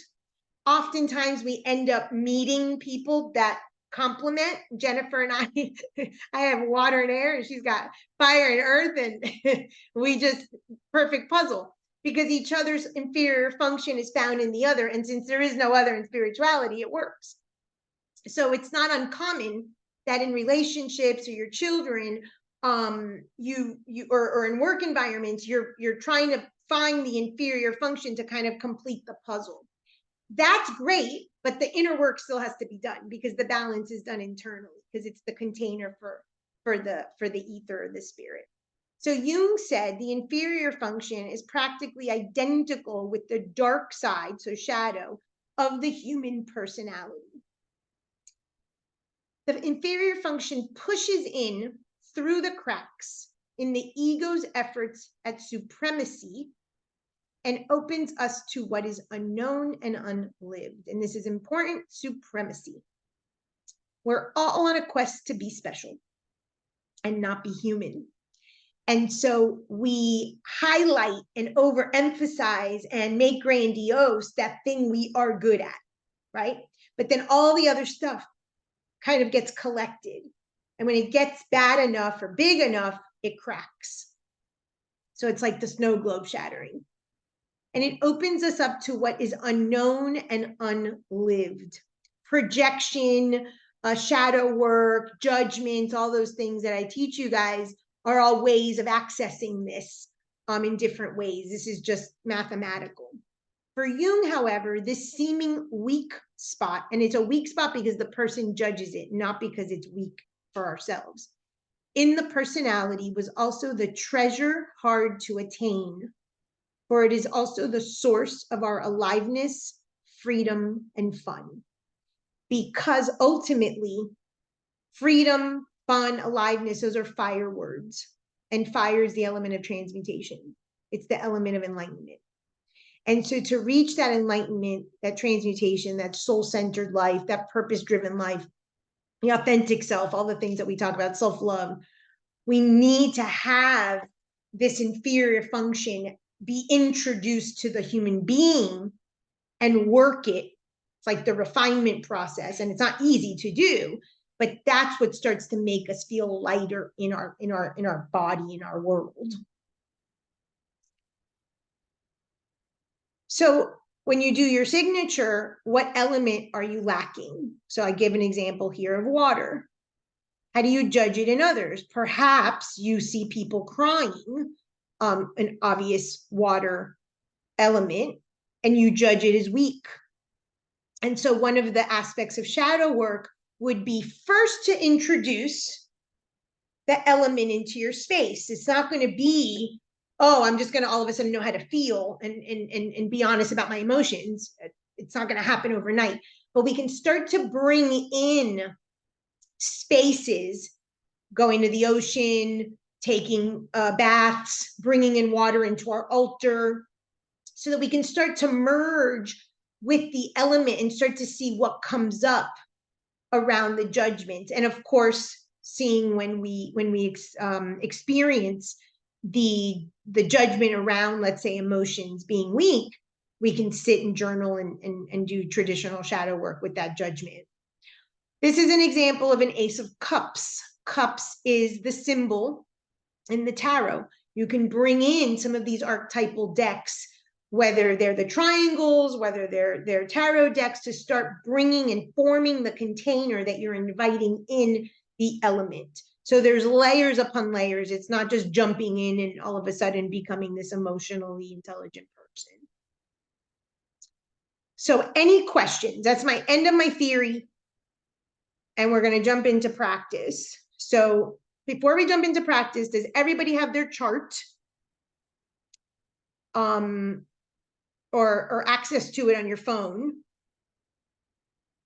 Oftentimes we end up meeting people that complement. Jennifer and I have water and air, and she's got fire and earth, and we just perfect puzzle, because each other's inferior function is found in the other. And since there is no other in spirituality, it works. So it's not uncommon that in relationships or your children, or in work environments, you're trying to find the inferior function to kind of complete the puzzle. That's great, but the inner work still has to be done, because the balance is done internally, because it's the container for the ether or the spirit. So Jung said the inferior function is practically identical with the dark side, so shadow, of the human personality. The inferior function pushes in through the cracks in the ego's efforts at supremacy and opens us to what is unknown and unlived. And this is important: supremacy. We're all on a quest to be special and not be human. And so we highlight and overemphasize and make grandiose that thing we are good at, right? But then all the other stuff kind of gets collected. And when it gets bad enough or big enough, it cracks. So it's like the snow globe shattering. And it opens us up to what is unknown and unlived. Projection, shadow work, judgments, all those things that I teach you guys are all ways of accessing this in different ways. This is just mathematical. For Jung, however, this seeming weak spot, and it's a weak spot because the person judges it, not because it's weak for ourselves, in the personality was also the treasure hard to attain, for it is also the source of our aliveness, freedom, and fun. Because ultimately, freedom, fun, aliveness, those are fire words. And fire is the element of transmutation. It's the element of enlightenment. And so to reach that enlightenment, that transmutation, that soul-centered life, that purpose-driven life, the authentic self, all the things that we talk about, self-love, we need to have this inferior function be introduced to the human being and work it. It's like the refinement process, and it's not easy to do, but that's what starts to make us feel lighter in our body, in our world. So when you do your signature, what element are you lacking? So I give an example here of water. How do you judge it in others? Perhaps you see people crying, an obvious water element, and you judge it as weak. And so one of the aspects of shadow work would be first to introduce the element into your space. It's not going to be, oh, I'm just going to all of a sudden know how to feel and be honest about my emotions. It's not going to happen overnight. But we can start to bring in spaces going to the ocean, taking baths, bringing in water into our altar, so that we can start to merge with the element and start to see what comes up around the judgment. And of course, seeing when we experience the judgment around, let's say, emotions being weak, we can sit and journal and do traditional shadow work with that judgment. This is an example of an Ace of Cups. Cups is the symbol in the tarot. You can bring in some of these archetypal decks, whether they're the triangles, whether they're tarot decks, to start bringing and forming the container that you're inviting in the element. So there's layers upon layers. It's not just jumping in and all of a sudden becoming this emotionally intelligent person. So any questions? That's my end of my theory. And we're going to jump into practice. So before we jump into practice, does everybody have their chart? Or access to it on your phone,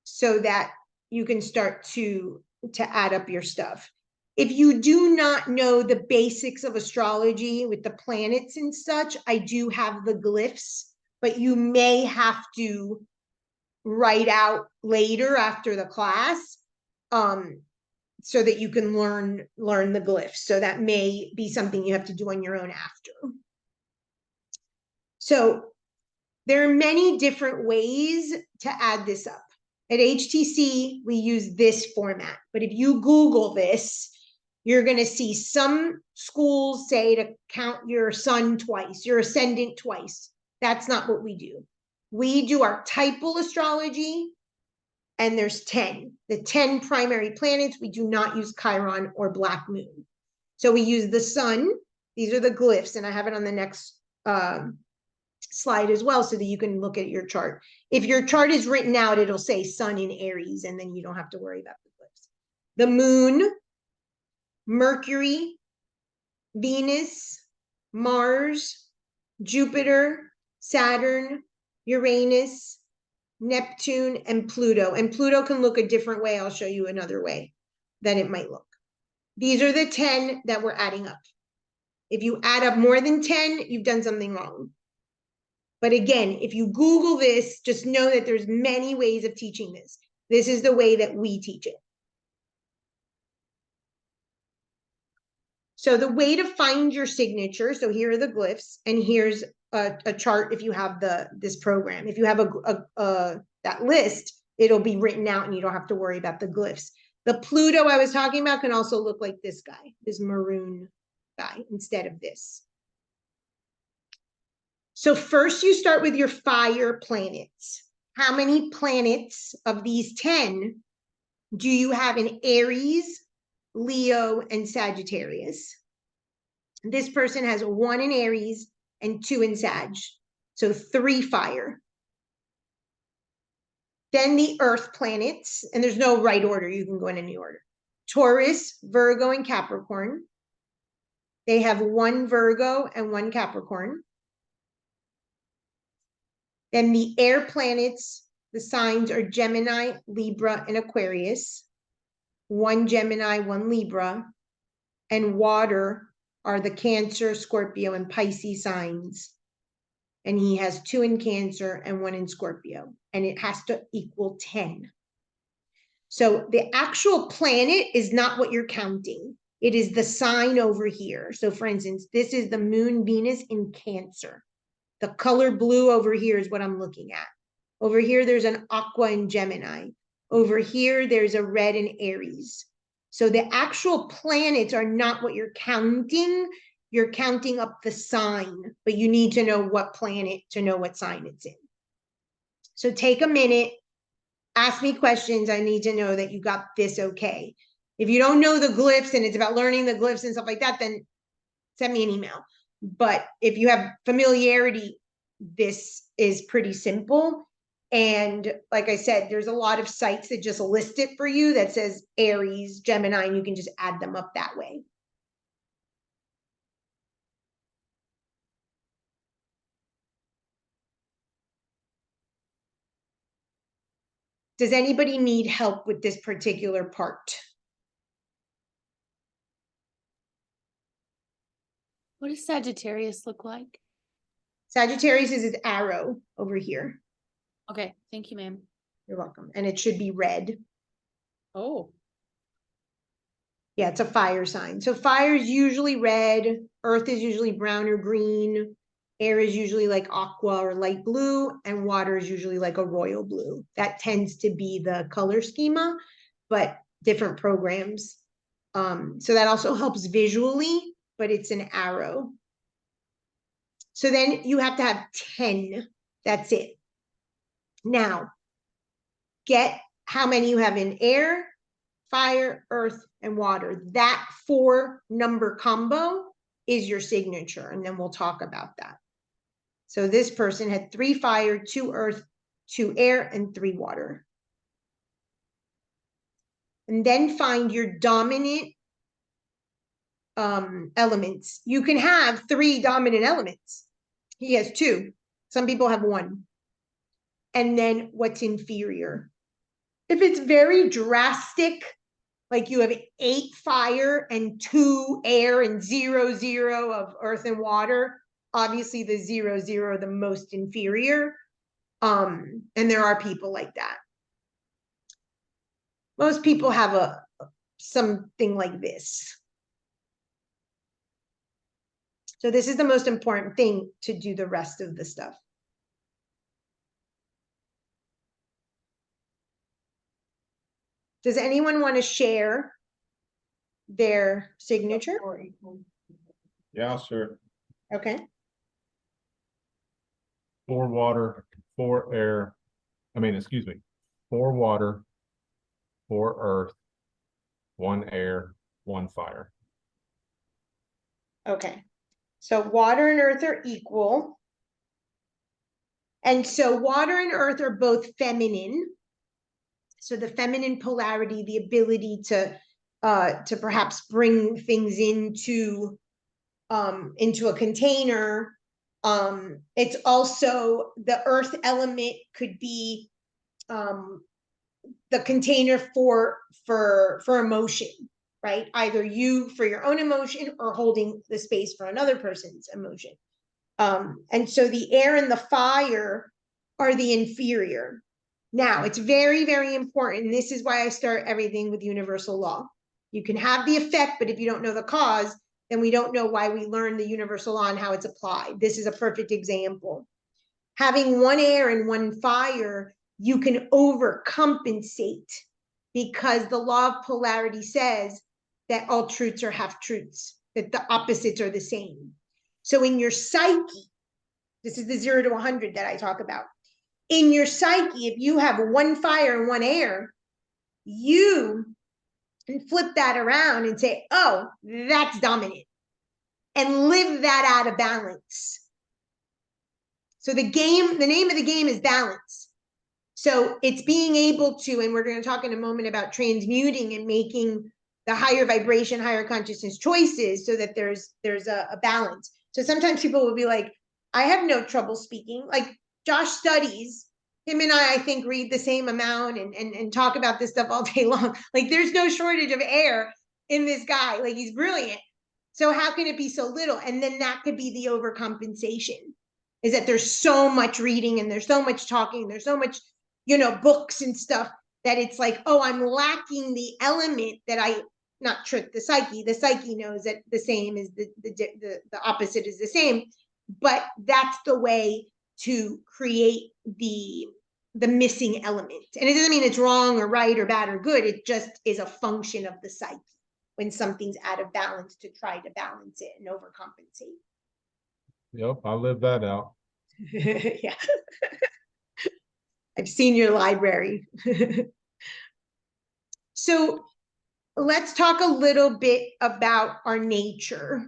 so that you can start to add up your stuff. If you do not know the basics of astrology with the planets and such, I do have the glyphs, but you may have to write out later after the class, so that you can learn the glyphs. So that may be something you have to do on your own after. So there are many different ways to add this up. At HTC, we use this format, but if you Google this, you're going to see some schools say to count your sun twice, your ascendant twice. That's not what we do. We do archetypal astrology, and there's 10. The 10 primary planets. We do not use Chiron or Black Moon. So we use the sun. These are the glyphs, and I have it on the next slide as well, so that you can look at your chart. If your chart is written out, it'll say sun in Aries, and then you don't have to worry about the glyphs. The moon, Mercury, Venus, Mars, Jupiter, Saturn, Uranus, Neptune, and Pluto. And Pluto can look a different way. I'll show you another way that it might look. These are the 10 that we're adding up. If you add up more than 10, you've done something wrong. But again, if you Google this, just know that there's many ways of teaching this. This is the way that we teach it. So the way to find your signature, so here are the glyphs, and here's a chart if you have this program. If you have that list, it'll be written out and you don't have to worry about the glyphs. The Pluto I was talking about can also look like this guy, this maroon guy, instead of this. So first you start with your fire planets. How many planets of these 10 do you have in Aries, Leo, and Sagittarius? This person has 1 in Aries and 2 in Sag. So 3 fire. Then the earth planets, and there's no right order. You can go in any order. Taurus, Virgo, and Capricorn. They have 1 Virgo and 1 Capricorn. Then the air planets, the signs are Gemini, Libra, and Aquarius. 1 Gemini, 1 Libra. And water are the Cancer, Scorpio, and Pisces signs. And he has 2 in Cancer and 1 in Scorpio. And it has to equal 10. So the actual planet is not what you're counting. It is the sign over here. So for instance, this is the moon Venus in Cancer. The color blue over here is what I'm looking at. Over here, there's an aqua in Gemini. Over here, there's a red in Aries. So the actual planets are not what you're counting. You're counting up the sign, but you need to know what planet to know what sign it's in. So take a minute, ask me questions. I need to know that you got this okay. If you don't know the glyphs and it's about learning the glyphs and stuff like that, then send me an email. But if you have familiarity, this is pretty simple. And like I said, there's a lot of sites that just list it for you that says Aries, Gemini, and you can just add them up that way. Does anybody need help with this particular part? What does Sagittarius look like? Sagittarius is an arrow over here. Okay, thank you, ma'am. You're welcome. And it should be red. Oh. Yeah, it's a fire sign. So fire is usually red, earth is usually brown or green, air is usually like aqua or light blue, and water is usually like a royal blue. That tends to be the color schema, but different programs. So that also helps visually, but it's an arrow. So then you have to have 10. That's it. Now, get how many you have in air, fire, earth, and water. That 4-number combo is your signature, and then we'll talk about that. So this person had 3 fire, 2 earth, 2 air, and 3 water. And then find your dominant elements. You can have 3 dominant elements. He has 2. Some people have 1. And then what's inferior. If it's very drastic, like you have 8 fire and 2 air and 0, 0 of earth and water, obviously the 0, 0 are the most inferior. And there are people like that. Most people have something like this. So this is the most important thing to do the rest of the stuff. Does anyone want to share their signature? Yeah, sure. Okay. 4 water, 4 air. Excuse me. 4 water, 4 earth, 1 air, 1 fire. Okay. So water and earth are equal. And so water and earth are both feminine. So the feminine polarity, the ability to perhaps bring things into a container. It's also the earth element could be the container for emotion, right? Either you for your own emotion or holding the space for another person's emotion. And so the air and the fire are the inferior. Now, it's very, very important. And this is why I start everything with universal law. You can have the effect, but if you don't know the cause, then we don't know why we learn the universal law and how it's applied. This is a perfect example. Having 1 air and 1 fire, you can overcompensate because the law of polarity says that all truths are half truths, that the opposites are the same. So in your psyche, this is the 0 to 100 that I talk about. In your psyche, if you have 1 fire and 1 air, you can flip that around and say, oh, that's dominant, and live that out of balance. So the name of the game is balance. So it's being able to, and we're going to talk in a moment about transmuting and making the higher vibration, higher consciousness choices so that there's a balance. So sometimes people will be like, I have no trouble speaking. Like Josh studies, him and I think, read the same amount and talk about this stuff all day long. Like there's no shortage of air in this guy. Like he's brilliant. So how can it be so little? And then that could be the overcompensation, is that there's so much reading and there's so much talking, there's so much, books and stuff, that it's like, oh, I'm lacking the element that not trick the psyche. The psyche knows that the same is the opposite is the same, but that's the way to create the missing element. And it doesn't mean it's wrong or right or bad or good. It just is a function of the psyche when something's out of balance, to try to balance it and overcompensate. Yep, I live that out. Yeah. I've seen your library. So let's talk a little bit about our nature.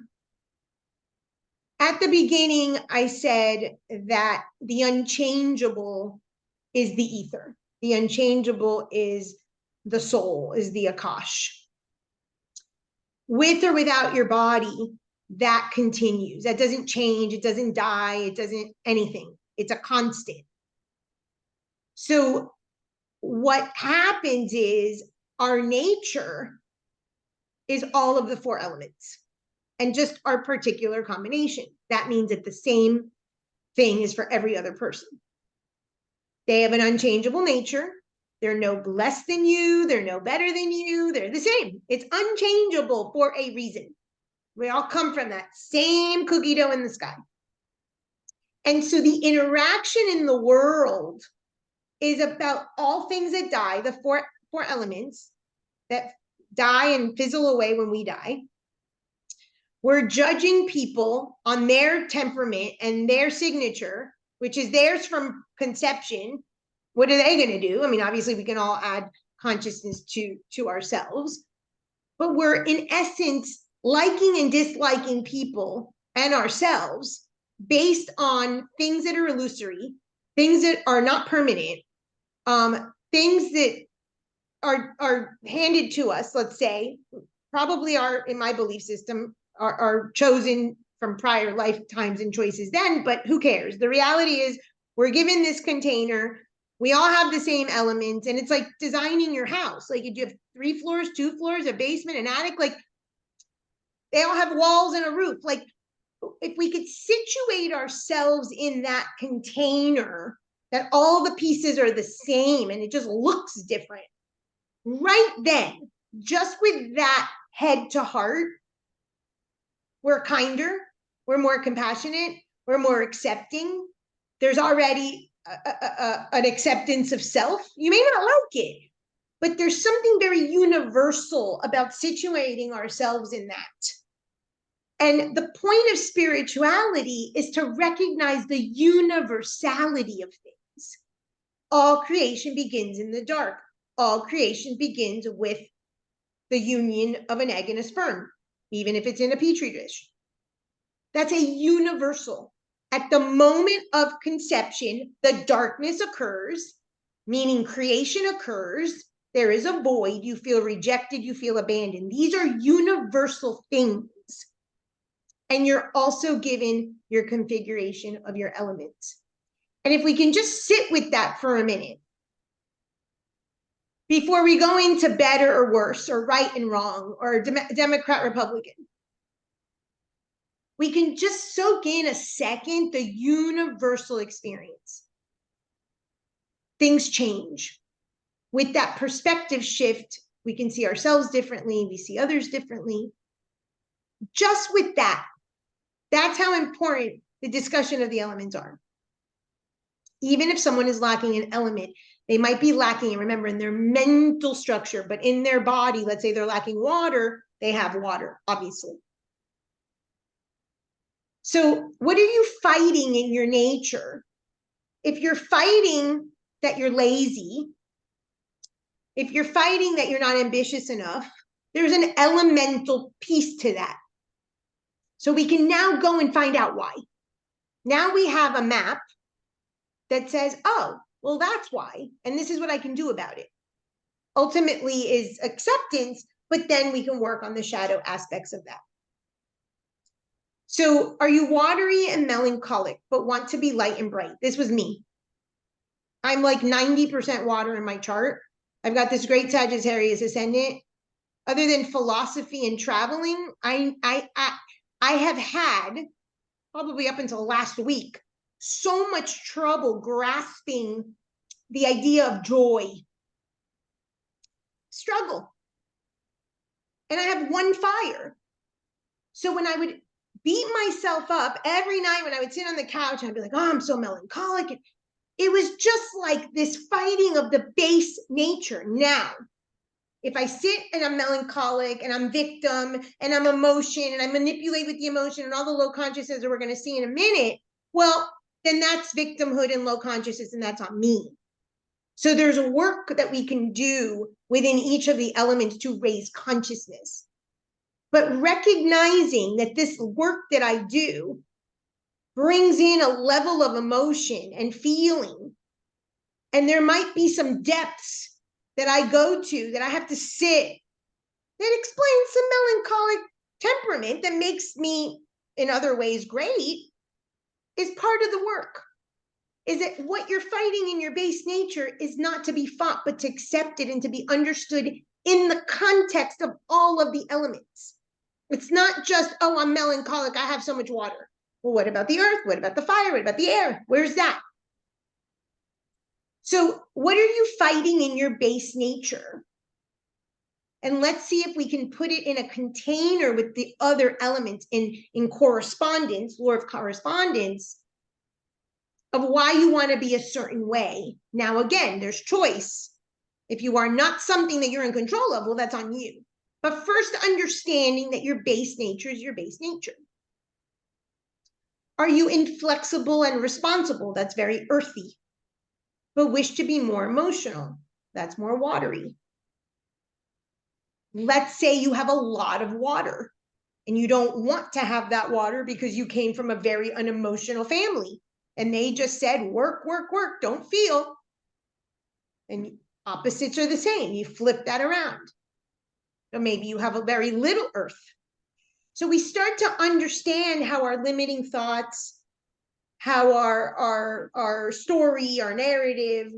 At the beginning, I said that the unchangeable is the ether. The unchangeable is the soul, is the Akash. With or without your body, that continues. That doesn't change. It doesn't die. It doesn't anything. It's a constant. So what happens is our nature is all of the 4 elements. and just our particular combination. That means that the same thing is for every other person. They have an unchangeable nature. They're no less than you. They're no better than you. They're the same. It's unchangeable for a reason. We all come from that same cookie dough in the sky. And so the interaction in the world is about all things that die, the four elements that die and fizzle away when we die. We're judging people on their temperament and their signature, which is theirs from conception. What are they going to do? I mean, obviously, we can all add consciousness to ourselves, but we're in essence liking and disliking people and ourselves based on things that are illusory, things that are not permanent, things that are handed to us, let's say, probably are, in my belief system, are chosen from prior lifetimes and choices then, but who cares? The reality is we're given this container, we all have the same elements, and it's like designing your house. Like, you have 3 floors, 2 floors, a basement, an attic, like they all have walls and a roof. Like, if we could situate ourselves in that container, that all the pieces are the same and it just looks different, right then, just with that head to heart, we're kinder, we're more compassionate, we're more accepting. There's already an acceptance of self. You may not like it, but there's something very universal about situating ourselves in that. And the point of spirituality is to recognize the universality of things. All creation begins in the dark. All creation begins with the union of an egg and a sperm, even if it's in a petri dish. That's a universal. At the moment of conception, the darkness occurs, meaning creation occurs. There is a void. You feel rejected. You feel abandoned. These are universal things. And you're also given your configuration of your elements. And if we can just sit with that for a minute, before we go into better or worse, or right and wrong, or Democrat, Republican, we can just soak in a second the universal experience. Things change. With that perspective shift, we can see ourselves differently, we see others differently. Just with that, that's how important the discussion of the elements are. Even if someone is lacking an element, they might be lacking, remember, in their mental structure, but in their body, let's say they're lacking water, they have water, obviously. So what are you fighting in your nature? If you're fighting that you're lazy, if you're fighting that you're not ambitious enough, there's an elemental piece to that. So we can now go and find out why. Now we have a map that says, oh, well, that's why. And this is what I can do about it. Ultimately is acceptance, but then we can work on the shadow aspects of that. So are you watery and melancholic, but want to be light and bright? This was me. I'm like 90% water in my chart. I've got this great Sagittarius ascendant. Other than philosophy and traveling, I have had, probably up until last week, so much trouble grasping the idea of joy. Struggle. And I have one fire. So when I would beat myself up every night, when I would sit on the couch, I'd be like, oh, I'm so melancholic. And it was just like this fighting of the base nature. Now, if I sit and I'm melancholic and I'm victim and I'm emotion and I manipulate with the emotion and all the low consciousness that we're going to see in a minute, well, then that's victimhood and low consciousness, and that's on me. So there's work that we can do within each of the elements to raise consciousness. But recognizing that this work that I do brings in a level of emotion and feeling, and there might be some depths that I go to that I have to sit, that explains some melancholic temperament that makes me in other ways great, is part of the work. Is that what you're fighting in your base nature is not to be fought, but to accept it and to be understood in the context of all of the elements. It's not just, oh, I'm melancholic, I have so much water. Well, what about the earth? What about the fire? What about the air? Where's that? So what are you fighting in your base nature? And let's see if we can put it in a container with the other elements in correspondence, law of correspondence, of why you want to be a certain way. Now, again, there's choice. If you are not something that you're in control of, well, that's on you. But first, understanding that your base nature is your base nature. Are you inflexible and responsible? That's very earthy. But wish to be more emotional. That's more watery. Let's say you have a lot of water and you don't want to have that water because you came from a very unemotional family and they just said, work, work, work, don't feel. And opposites are the same. You flip that around. So maybe you have a very little earth. So we start to understand how our limiting thoughts, how our story, our narrative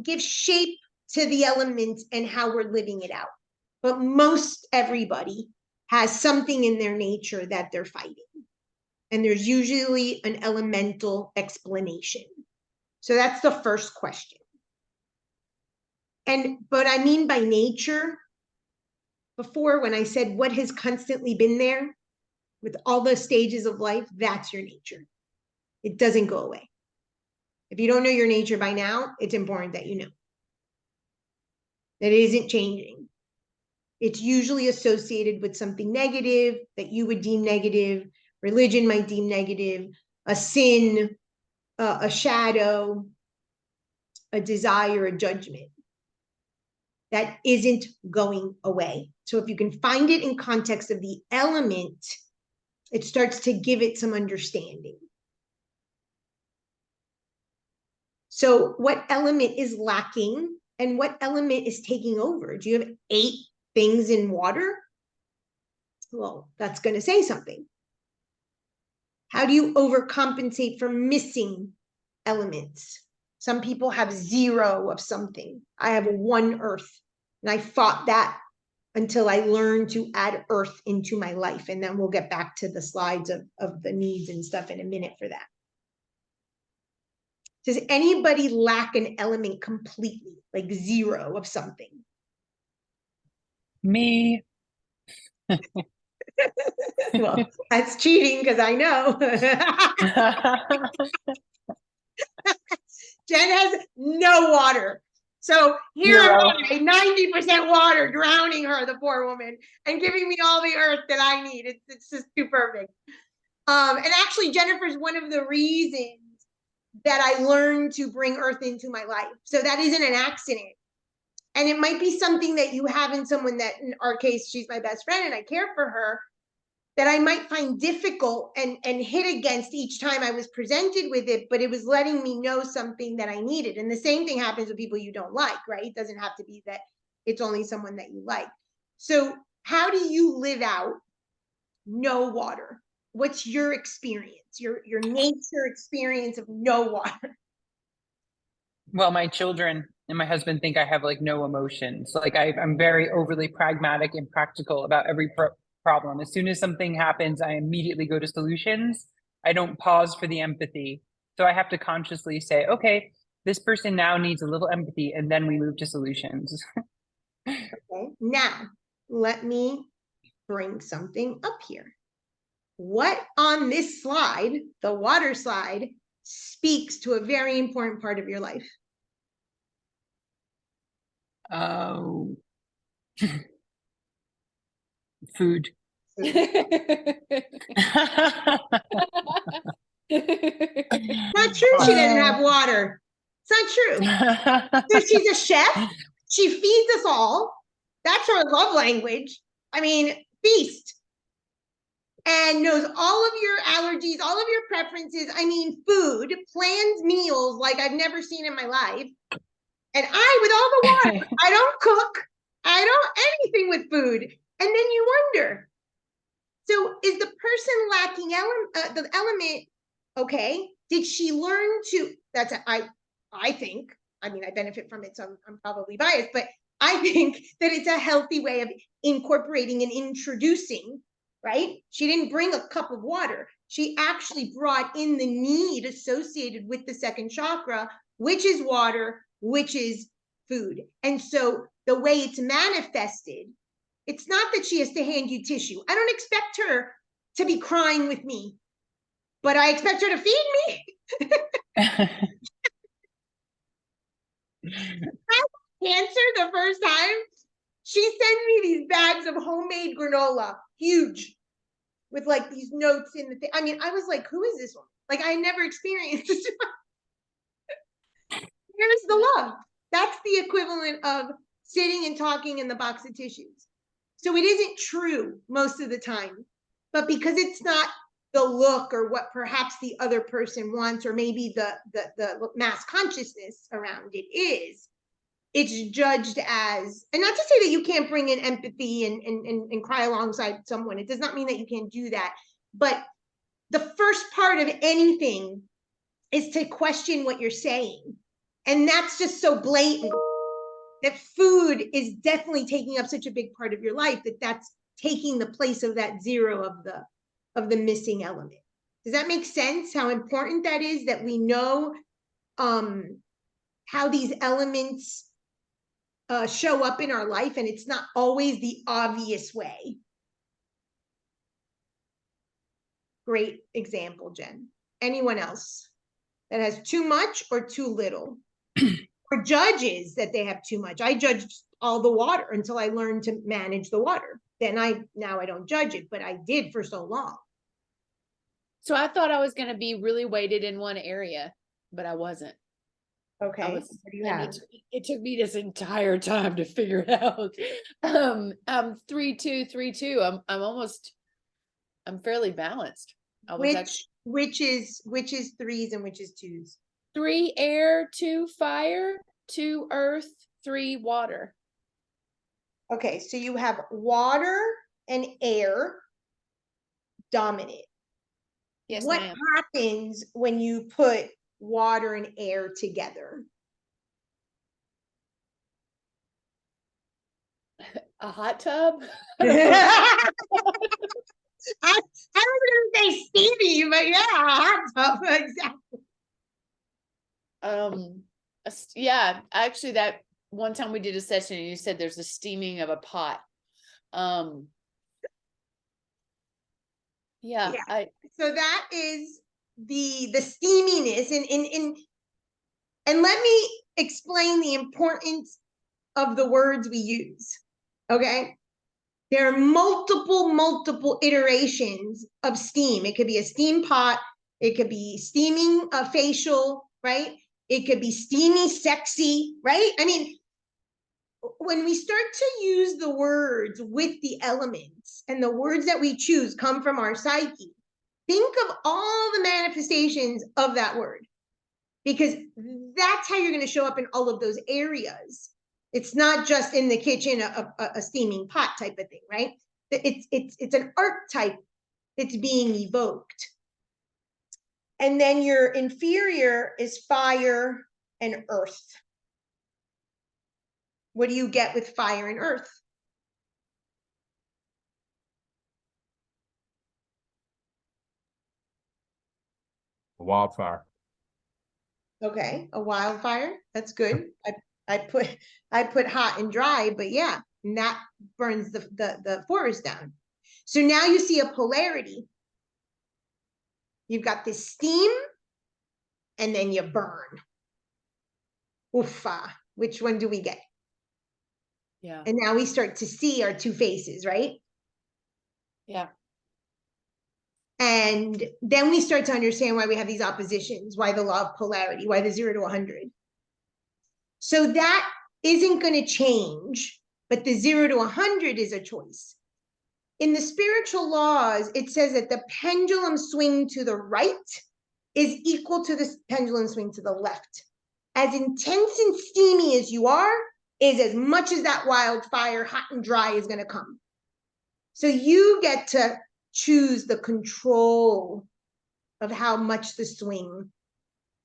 gives shape to the elements and how we're living it out. But most everybody has something in their nature that they're fighting. And there's usually an elemental explanation. So that's the first question. But I mean by nature, before when I said what has constantly been there with all the stages of life, that's your nature. It doesn't go away. If you don't know your nature by now, it's important that you know. That it isn't changing. It's usually associated with something negative that you would deem negative, religion might deem negative, a sin, a shadow, a desire, a judgment. That isn't going away. So if you can find it in context of the element, it starts to give it some understanding. So what element is lacking and what element is taking over? Do you have 8 things in water? Well, that's going to say something. How do you overcompensate for missing elements? Some people have 0 of something. I have 1 earth, and I fought that until I learned to add earth into my life. And then we'll get back to the slides of the needs and stuff in a minute for that. Does anybody lack an element completely, like 0 of something? Me. Well, that's cheating because I know. Jen has no water. So here am I, 90% water, drowning her, the poor woman, and giving me all the earth that I need. It's just too perfect. And actually, Jennifer's one of the reasons that I learned to bring earth into my life. So that isn't an accident. And it might be something that you have in someone that, in our case, she's my best friend and I care for her, that I might find difficult and hit against each time I was presented with it, but it was letting me know something that I needed. And the same thing happens with people you don't like, right? It doesn't have to be that it's only someone that you like. So how do you live out no water? What's your experience, your nature experience of no water? Well, my children and my husband think I have like no emotions. Like I'm very overly pragmatic and practical about every problem. As soon as something happens, I immediately go to solutions. I don't pause for the empathy. So I have to consciously say, okay, this person now needs a little empathy, and then we move to solutions. Okay, now let me bring something up here. What on this slide, the water slide, speaks to a very important part of your life? Oh. Food. Not true, she doesn't have water. It's not true. So she's a chef. She feeds us all. That's her love language. I mean, feast. And knows all of your allergies, all of your preferences. I mean, food, plans meals like I've never seen in my life. And I, with all the water, I don't cook. I don't anything with food. And then you wonder, so is the person lacking the element, okay? Did she learn to, I think, I mean, I benefit from it, so I'm probably biased, but I think that it's a healthy way of incorporating and introducing, right? She didn't bring a cup of water. She actually brought in the need associated with the second chakra, which is water, which is food. And so the way it's manifested, it's not that she has to hand you tissue. I don't expect her to be crying with me, but I expect her to feed me. Cancer the first time, she sent me these bags of homemade granola, huge, with like these notes in the thing. I mean, I was like, who is this one? Like, I never experienced this. Here's the love. That's the equivalent of sitting and talking in the box of tissues. So it isn't true most of the time, but because it's not the look or what perhaps the other person wants, or maybe the mass consciousness around it is, it's judged as, and not to say that you can't bring in empathy and cry alongside someone. It does not mean that you can't do that. But the first part of anything is to question what you're saying. And that's just so blatant that food is definitely taking up such a big part of your life that that's taking the place of that zero of the missing element. Does that make sense? How important that is, that we know how these elements show up in our life, and it's not always the obvious way. Great example, Jen. Anyone else that has too much or too little? Or judges that they have too much. I judged all the water until I learned to manage the water. Then now I don't judge it, but I did for so long. So I thought I was going to be really weighted in one area, but I wasn't. Okay. What do you have? It took me this entire time to figure it out. 3-2-3-2. I'm fairly balanced. Which is threes and which is twos? 3 air, 2 fire, 2 earth, 3 water. Okay, so you have water and air dominant. Yes, what ma'am. happens when you put water and air together? A hot tub? I was gonna say steamy, but yeah, a hot tub, exactly. Yeah, actually that one time we did a session and you said there's a steaming of a pot. Yeah. So that is the steaminess, and let me explain the importance of the words we use. Okay, there are multiple iterations of steam. It could be a steam pot, it could be steaming a facial, right? It could be steamy sexy, right? I mean, when we start to use the words with the elements, and the words that we choose come from our psyche, think of all the manifestations of that word, because that's how you're going to show up in all of those areas. It's not just in the kitchen, a steaming pot type of thing, right? It's an archetype that's being evoked. And then your inferior is fire and earth. What do you get with fire and earth? A wildfire. Okay, a wildfire. That's good. I put hot and dry, but yeah, and that burns the forest down. So now you see a polarity. You've got this steam, and then you burn. Oofa. Which one do we get? Yeah. And now we start to see our two faces, right? Yeah. And then we start to understand why we have these oppositions, why the law of polarity, why the 0 to 100. So that isn't going to change, but the 0 to 100 is a choice. In the spiritual laws, it says that the pendulum swing to the right is equal to the pendulum swing to the left. As intense and steamy as you are, is as much as that wildfire, hot and dry, is going to come. So you get to choose the control of how much the swing.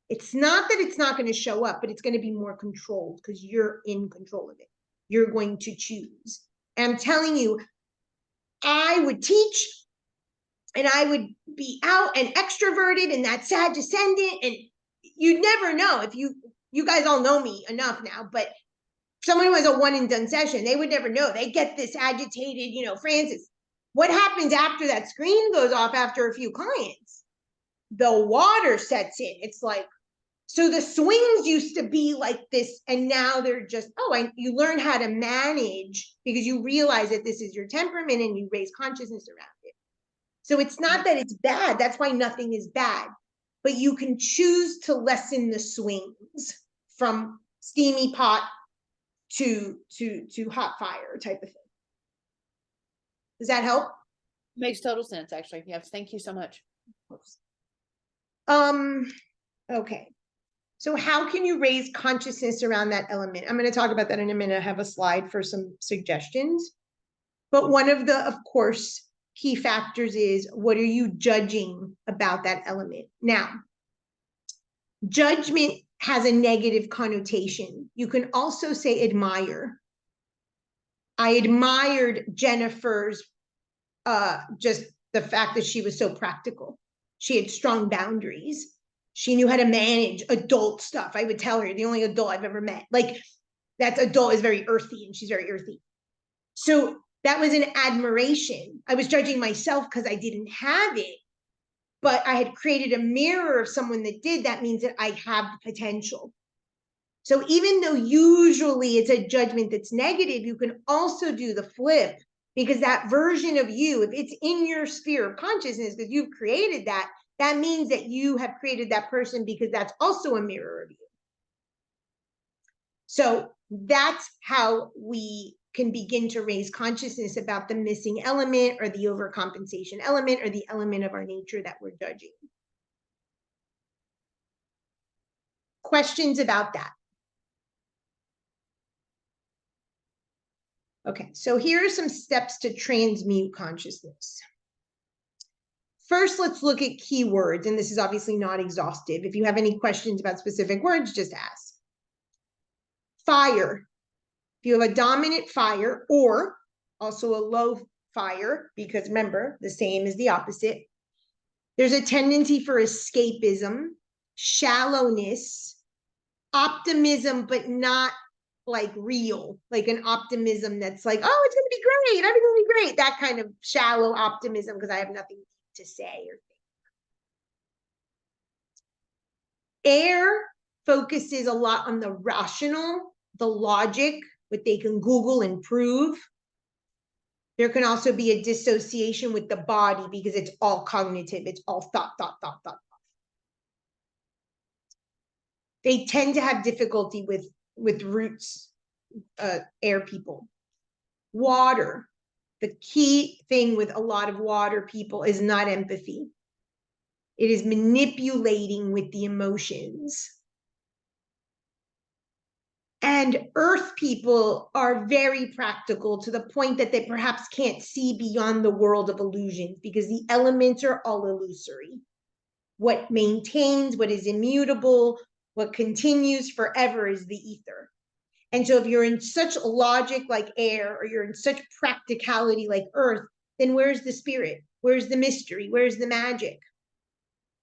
It's not that it's not going to show up, but it's going to be more controlled because you're in control of it. you're going to choose. And I'm telling you, I would teach and I would be out and extroverted and that sad descendant, and you'd never know if you guys all know me enough now, but someone who has a one and done session, they would never know. They get this agitated, you know, Francis. What happens after that screen goes off after a few clients? The water sets in. It's like, so the swings used to be like this, and now they're just, you learn how to manage because you realize that this is your temperament and you raise consciousness around it. So it's not that it's bad. That's why nothing is bad. But you can choose to lessen the swings from steamy pot to hot fire type of thing. Does that help? Makes total sense, actually. Yes, thank you so much. Okay. So how can you raise consciousness around that element? I'm going to talk about that in a minute. I have a slide for some suggestions. But one of the, of course, key factors is, what are you judging about that element? Now, judgment has a negative connotation. You can also say admire. I admired Jennifer's, just the fact that she was so practical. She had strong boundaries. She knew how to manage adult stuff. I would tell her, the only adult I've ever met, like, that adult is very earthy, and she's very earthy. So that was an admiration. I was judging myself because I didn't have it, but I had created a mirror of someone that did. That means that I have the potential. So even though usually it's a judgment that's negative, you can also do the flip, because that version of you, if it's in your sphere of consciousness, because you've created that, that means that you have created that person, because that's also a mirror of you. So that's how we can begin to raise consciousness about the missing element, or the overcompensation element, or the element of our nature that we're judging. Questions about that? Okay, so here are some steps to transmute consciousness. First, let's look at keywords, and this is obviously not exhaustive. If you have any questions about specific words, just ask. Fire. If you have a dominant fire, or also a low fire, because remember, the same is the opposite, there's a tendency for escapism, shallowness, optimism, but not like real, like an optimism that's like, oh, it's going to be great, everything will be great, that kind of shallow optimism because I have nothing to say or think. Air focuses a lot on the rational, the logic, what they can Google and prove. There can also be a dissociation with the body because it's all cognitive, it's all thought. They tend to have difficulty with roots, air people. Water. The key thing with a lot of water people is not empathy. It is manipulating with the emotions. And earth people are very practical to the point that they perhaps can't see beyond the world of illusions, because the elements are all illusory. What maintains, what is immutable, what continues forever is the ether. And so if you're in such logic like air, or you're in such practicality like earth, then where's the spirit? Where's the mystery? Where's the magic?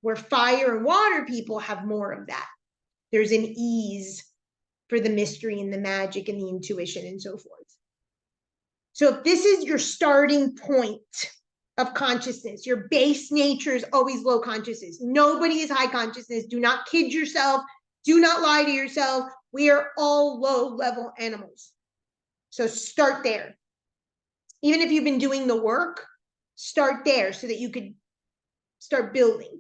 Where fire and water people have more of that. There's an ease for the mystery and the magic and the intuition and so forth. So if this is your starting point of consciousness, your base nature is always low consciousness. Nobody is high consciousness. Do not kid yourself. Do not lie to yourself. We are all low-level animals. So start there. Even if you've been doing the work, start there so that you could start building.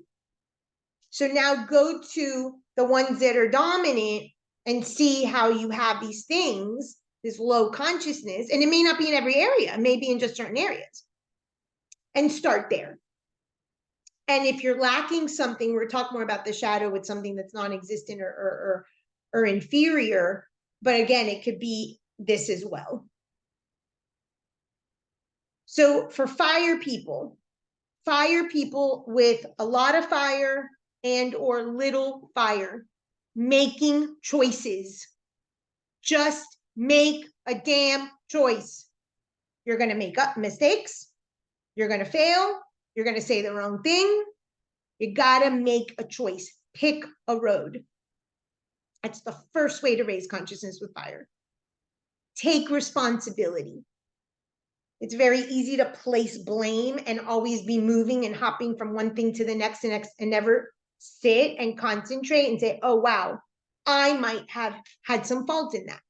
So now go to the ones that are dominant and see how you have these things, this low consciousness, and it may not be in every area, it may be in just certain areas. And start there. And if you're lacking something, we're talking more about the shadow with something that's non-existent or inferior, but again, it could be this as well. So for fire people with a lot of fire and or little fire, making choices. Just make a damn choice. You're going to make up mistakes. You're going to fail. You're going to say the wrong thing. You got to make a choice. Pick a road. That's the first way to raise consciousness with fire. Take responsibility. It's very easy to place blame and always be moving and hopping from one thing to the next and never sit and concentrate and say, oh, wow, I might have had some fault in that.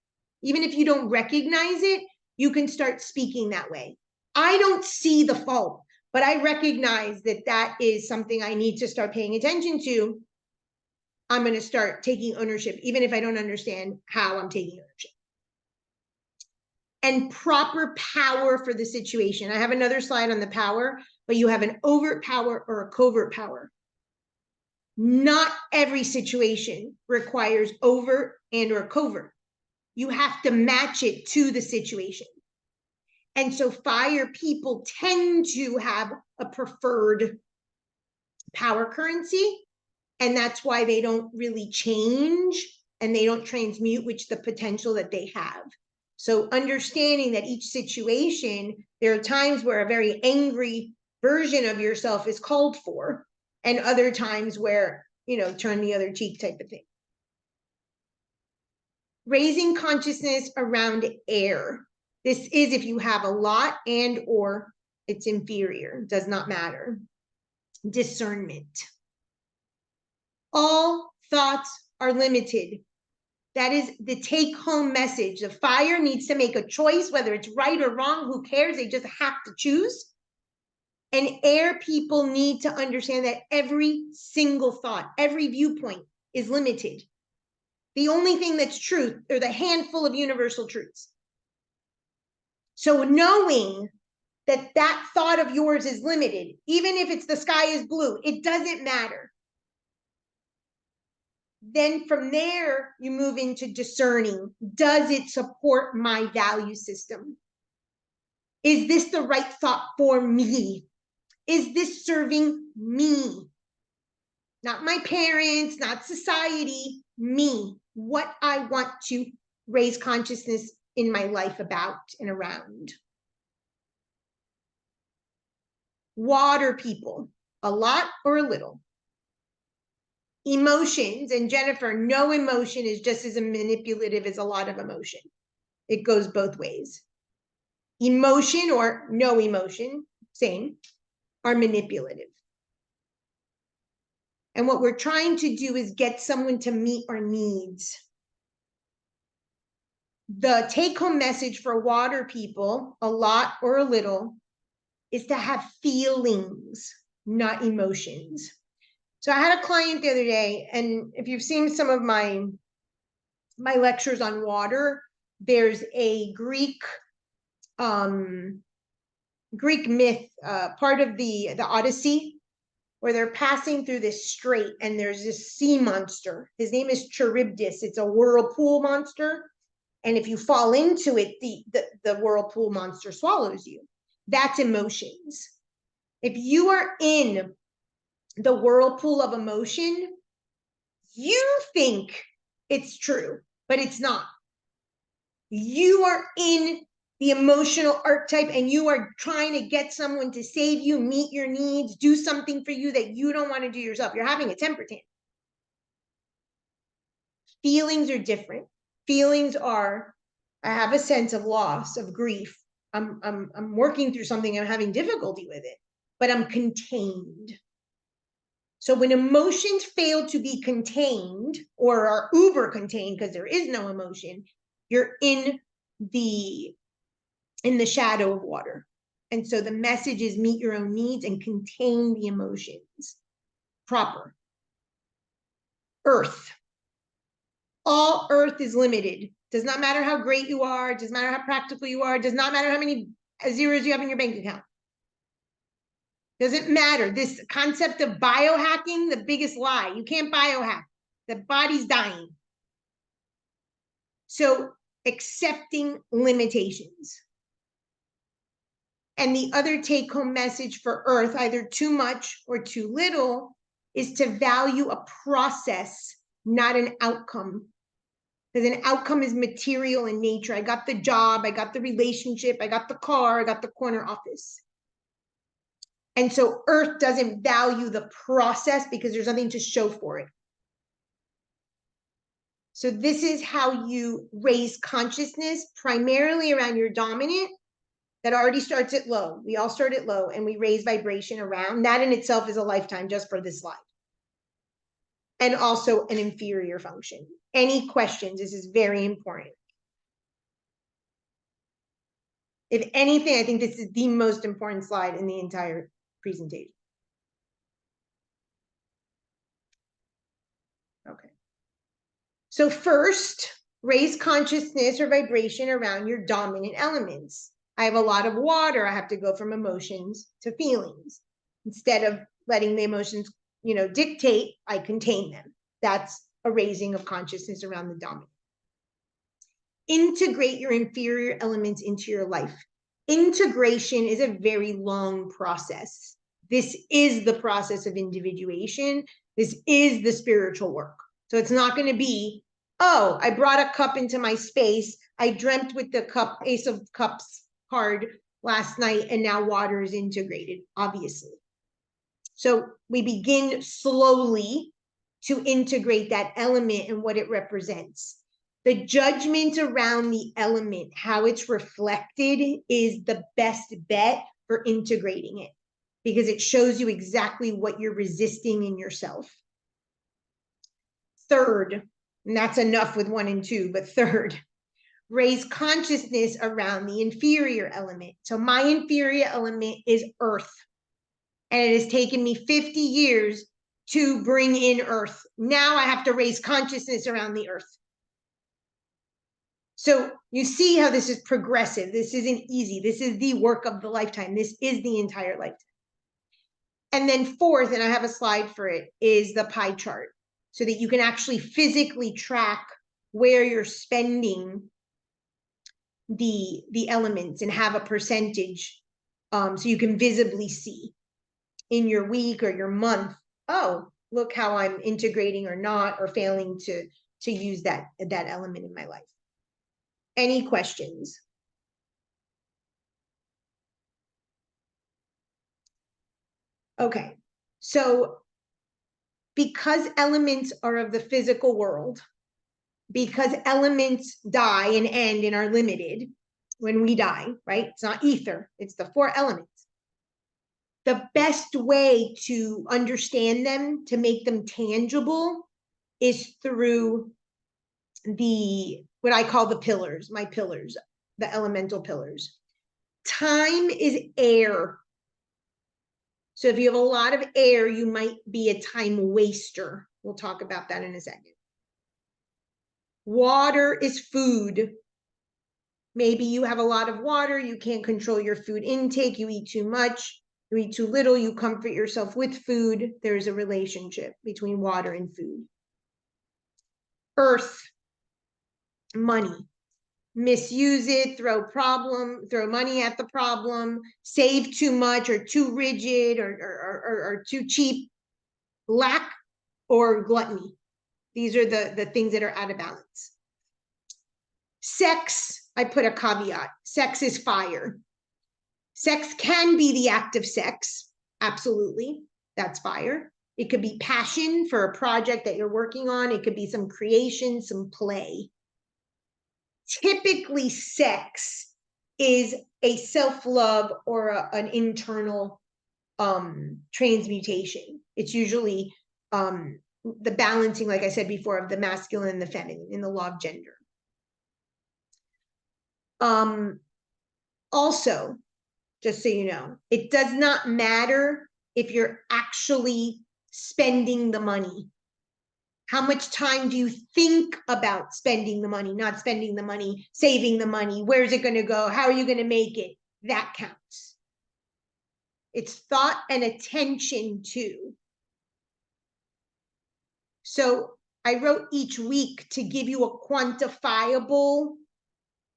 Even if you don't recognize it, you can start speaking that way. I don't see the fault, but I recognize that that is something I need to start paying attention to. I'm going to start taking ownership, even if I don't understand how I'm taking ownership. And proper power for the situation. I have another slide on the power, but you have an overt power or a covert power. Not every situation requires overt and or covert. You have to match it to the situation. And so fire people tend to have a preferred power currency, and that's why they don't really change and they don't transmute, which the potential that they have. So understanding that each situation, there are times where a very angry version of yourself is called for, and other times where, you know, turn the other cheek type of thing. Raising consciousness around air. This is if you have a lot and or it's inferior, does not matter. Discernment. All thoughts are limited. That is the take-home message. The fire needs to make a choice, whether it's right or wrong, who cares? They just have to choose. And air people need to understand that every single thought, every viewpoint is limited. The only thing that's truth are the handful of universal truths. So knowing that that thought of yours is limited, even if it's the sky is blue, it doesn't matter. Then from there, you move into discerning. Does it support my value system? Is this the right thought for me? Is this serving me? Not my parents, not society, me. What I want to raise consciousness in my life about and around. Water people, a lot or a little. Emotions, and Jennifer, no emotion is just as manipulative as a lot of emotion. It goes both ways. Emotion or no emotion, same, are manipulative. And what we're trying to do is get someone to meet our needs. The take-home message for water people, a lot or a little, is to have feelings, not emotions. So I had a client the other day, and if you've seen some of my lectures on water, there's a Greek myth, part of the Odyssey, where they're passing through this strait, and there's this sea monster. His name is Charybdis. It's a whirlpool monster, and if you fall into it, the whirlpool monster swallows you. That's emotions. If you are in the whirlpool of emotion, you think it's true, but it's not. You are in the emotional archetype and you are trying to get someone to save you, meet your needs, do something for you that you don't want to do yourself. You're having a temper tantrum. Feelings are different. Feelings are, I have a sense of loss, of grief. I'm working through something, I'm having difficulty with it, but I'm contained. So when emotions fail to be contained or are uber contained, because there is no emotion, you're in the shadow of water. And so the message is meet your own needs and contain the emotions. Proper. Earth. All earth is limited. Does not matter how great you are, does not matter how practical you are, does not matter how many zeros you have in your bank account. Doesn't matter. This concept of biohacking, the biggest lie. You can't biohack. The body's dying. So accepting limitations. And the other take-home message for Earth, either too much or too little, is to value a process, not an outcome. because an outcome is material in nature. I got the job, I got the relationship, I got the car, I got the corner office. And so Earth doesn't value the process because there's nothing to show for it. So this is how you raise consciousness, primarily around your dominant. That already starts at low. We all start at low and we raise vibration around. That in itself is a lifetime just for this slide. And also an inferior function. Any questions? This is very important. If anything, I think this is the most important slide in the entire presentation. Okay. So first, raise consciousness or vibration around your dominant elements. I have a lot of water. I have to go from emotions to feelings. Instead of letting the emotions, dictate, I contain them. That's a raising of consciousness around the dominant. Integrate your inferior elements into your life. Integration is a very long process. This is the process of individuation. This is the spiritual work. So it's not going to be, oh, I brought a cup into my space. I dreamt with the cup, Ace of Cups card last night, and now water is integrated, obviously. So we begin slowly to integrate that element and what it represents. The judgment around the element, how it's reflected, is the best bet for integrating it because it shows you exactly what you're resisting in yourself. Third, and that's enough with 1 and 2, but third, raise consciousness around the inferior element. So my inferior element is earth. And it has taken me 50 years to bring in earth. Now I have to raise consciousness around the earth. So you see how this is progressive. This isn't easy. This is the work of the lifetime. This is the entire lifetime. And then fourth, and I have a slide for it, is the pie chart so that you can actually physically track where you're spending the elements and have a percentage so you can visibly see in your week or your month, oh, look how I'm integrating or not, or failing to use that element in my life. Any questions? Okay, so because elements are of the physical world, because elements die and end and are limited when we die, right? It's not ether, it's the 4 elements. The best way to understand them, to make them tangible, is through what I call the pillars, my pillars, the elemental pillars. Time is air. So if you have a lot of air, you might be a time waster. We'll talk about that in a second. Water is food. Maybe you have a lot of water, you can't control your food intake, you eat too much, you eat too little, you comfort yourself with food. There's a relationship between water and food. Earth, money. Misuse it, throw money at the problem, save too much or too rigid or too cheap, lack or gluttony. These are the things that are out of balance. Sex, I put a caveat. Sex is fire. Sex can be the act of sex. Absolutely. That's fire. It could be passion for a project that you're working on. It could be some creation, some play. Typically, sex is a self-love or an internal transmutation. It's usually the balancing, like I said before, of the masculine and the feminine in the law of gender. Also, just so you know, it does not matter if you're actually spending the money. How much time do you think about spending the money, not spending the money, saving the money? Where's it going to go? How are you going to make it? That counts. It's thought and attention too. So I wrote each week to give you a quantifiable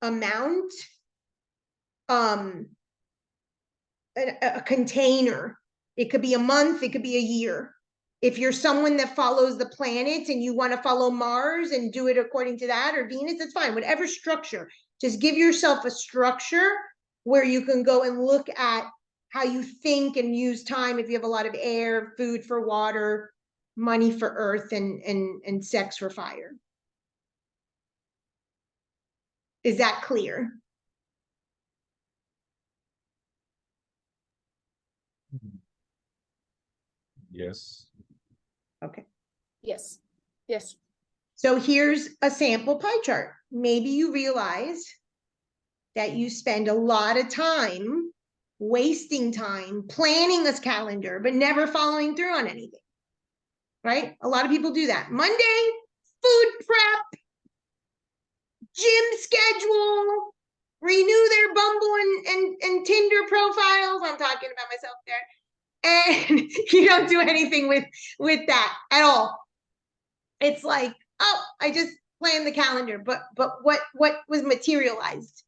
amount, a container. It could be a month, it could be a year. If you're someone that follows the planets and you want to follow Mars and do it according to that, or Venus, that's fine. Whatever structure, just give yourself a structure where you can go and look at how you think and use time. If you have a lot of air, food for water, money for earth, and sex for fire. Is that clear? Yes. Okay. Yes. Yes. So here's a sample pie chart. Maybe you realize that you spend a lot of time wasting time planning this calendar, but never following through on anything, right? A lot of people do that. Monday, food prep, gym schedule, renew their Bumble and Tinder profiles. I'm talking about myself there. And you don't do anything with that at all. It's like, oh, I just planned the calendar, but what was materialized,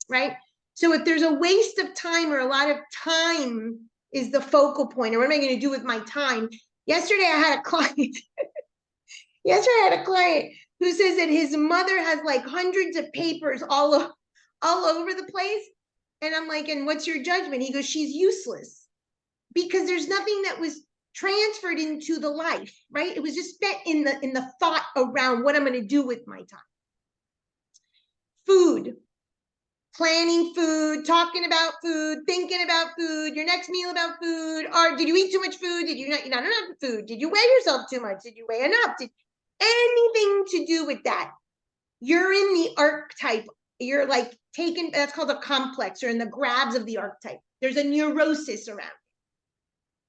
right? So if there's a waste of time, or a lot of time is the focal point, or what am I going to do with my time? Yesterday I had a client. Who says that his mother has like hundreds of papers all over the place. And I'm like, and what's your judgment? He goes, she's useless, because there's nothing that was transferred into the life, right? It was just spent in the thought around what I'm going to do with my time. Food, planning food, talking about food, thinking about food, your next meal about food. Or did you eat too much food? Did you not eat enough food? Did you weigh yourself too much? Did you weigh enough? Anything to do with that? You're in the archetype. You're like taken, that's called a complex, or in the grabs of the archetype. There's a neurosis around it.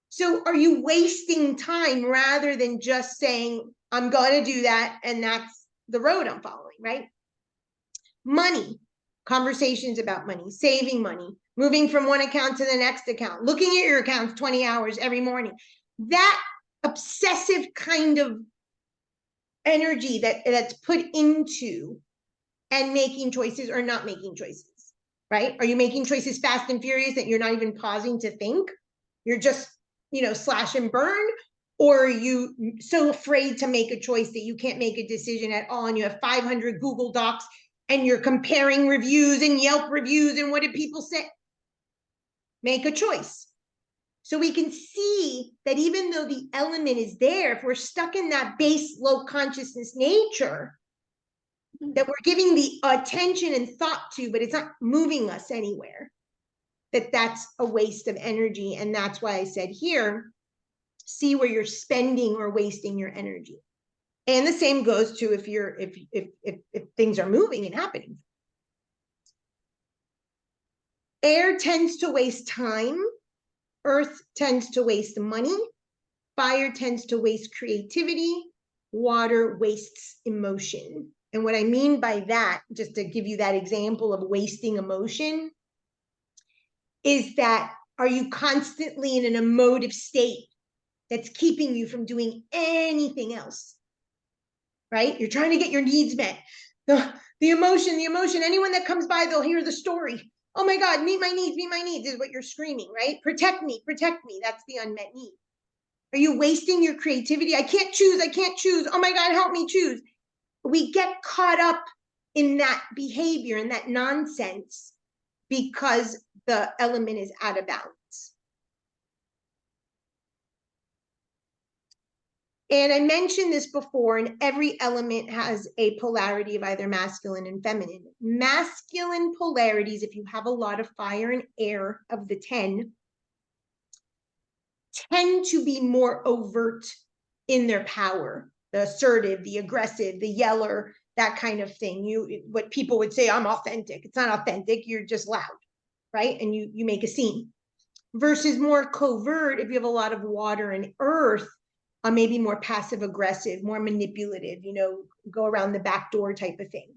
So are you wasting time rather than just saying, I'm going to do that, and that's the road I'm following, right? Money, conversations about money, saving money, moving from one account to the next account, looking at your accounts 20 hours every morning. That obsessive kind of energy that's put into and making choices or not making choices, right? Are you making choices fast and furious that you're not even pausing to think? You're just, slash and burn? Or are you so afraid to make a choice that you can't make a decision at all, and you have 500 Google Docs and you're comparing reviews and Yelp reviews and what did people say? Make a choice. So we can see that even though the element is there, if we're stuck in that base low consciousness nature that we're giving the attention and thought to, but it's not moving us anywhere, that's a waste of energy. And that's why I said here, see where you're spending or wasting your energy. And the same goes to if things are moving and happening. Air tends to waste time. Earth tends to waste money. Fire tends to waste creativity. Water wastes emotion. And what I mean by that, just to give you that example of wasting emotion, is that are you constantly in an emotive state that's keeping you from doing anything else, right? You're trying to get your needs met. The emotion, anyone that comes by, they'll hear the story. Oh my God, meet my needs is what you're screaming, right? Protect me. That's the unmet need. Are you wasting your creativity? I can't choose. Oh my God, help me choose. We get caught up in that behavior and that nonsense because the element is out of balance. And I mentioned this before, and every element has a polarity of either masculine and feminine. Masculine polarities, if you have a lot of fire and air of the 10, tend to be more overt in their power, the assertive, the aggressive, the yeller, that kind of thing. What people would say, I'm authentic. It's not authentic, you're just loud, right? And you make a scene. Versus more covert, if you have a lot of water and earth, maybe more passive aggressive, more manipulative, go around the back door type of thing.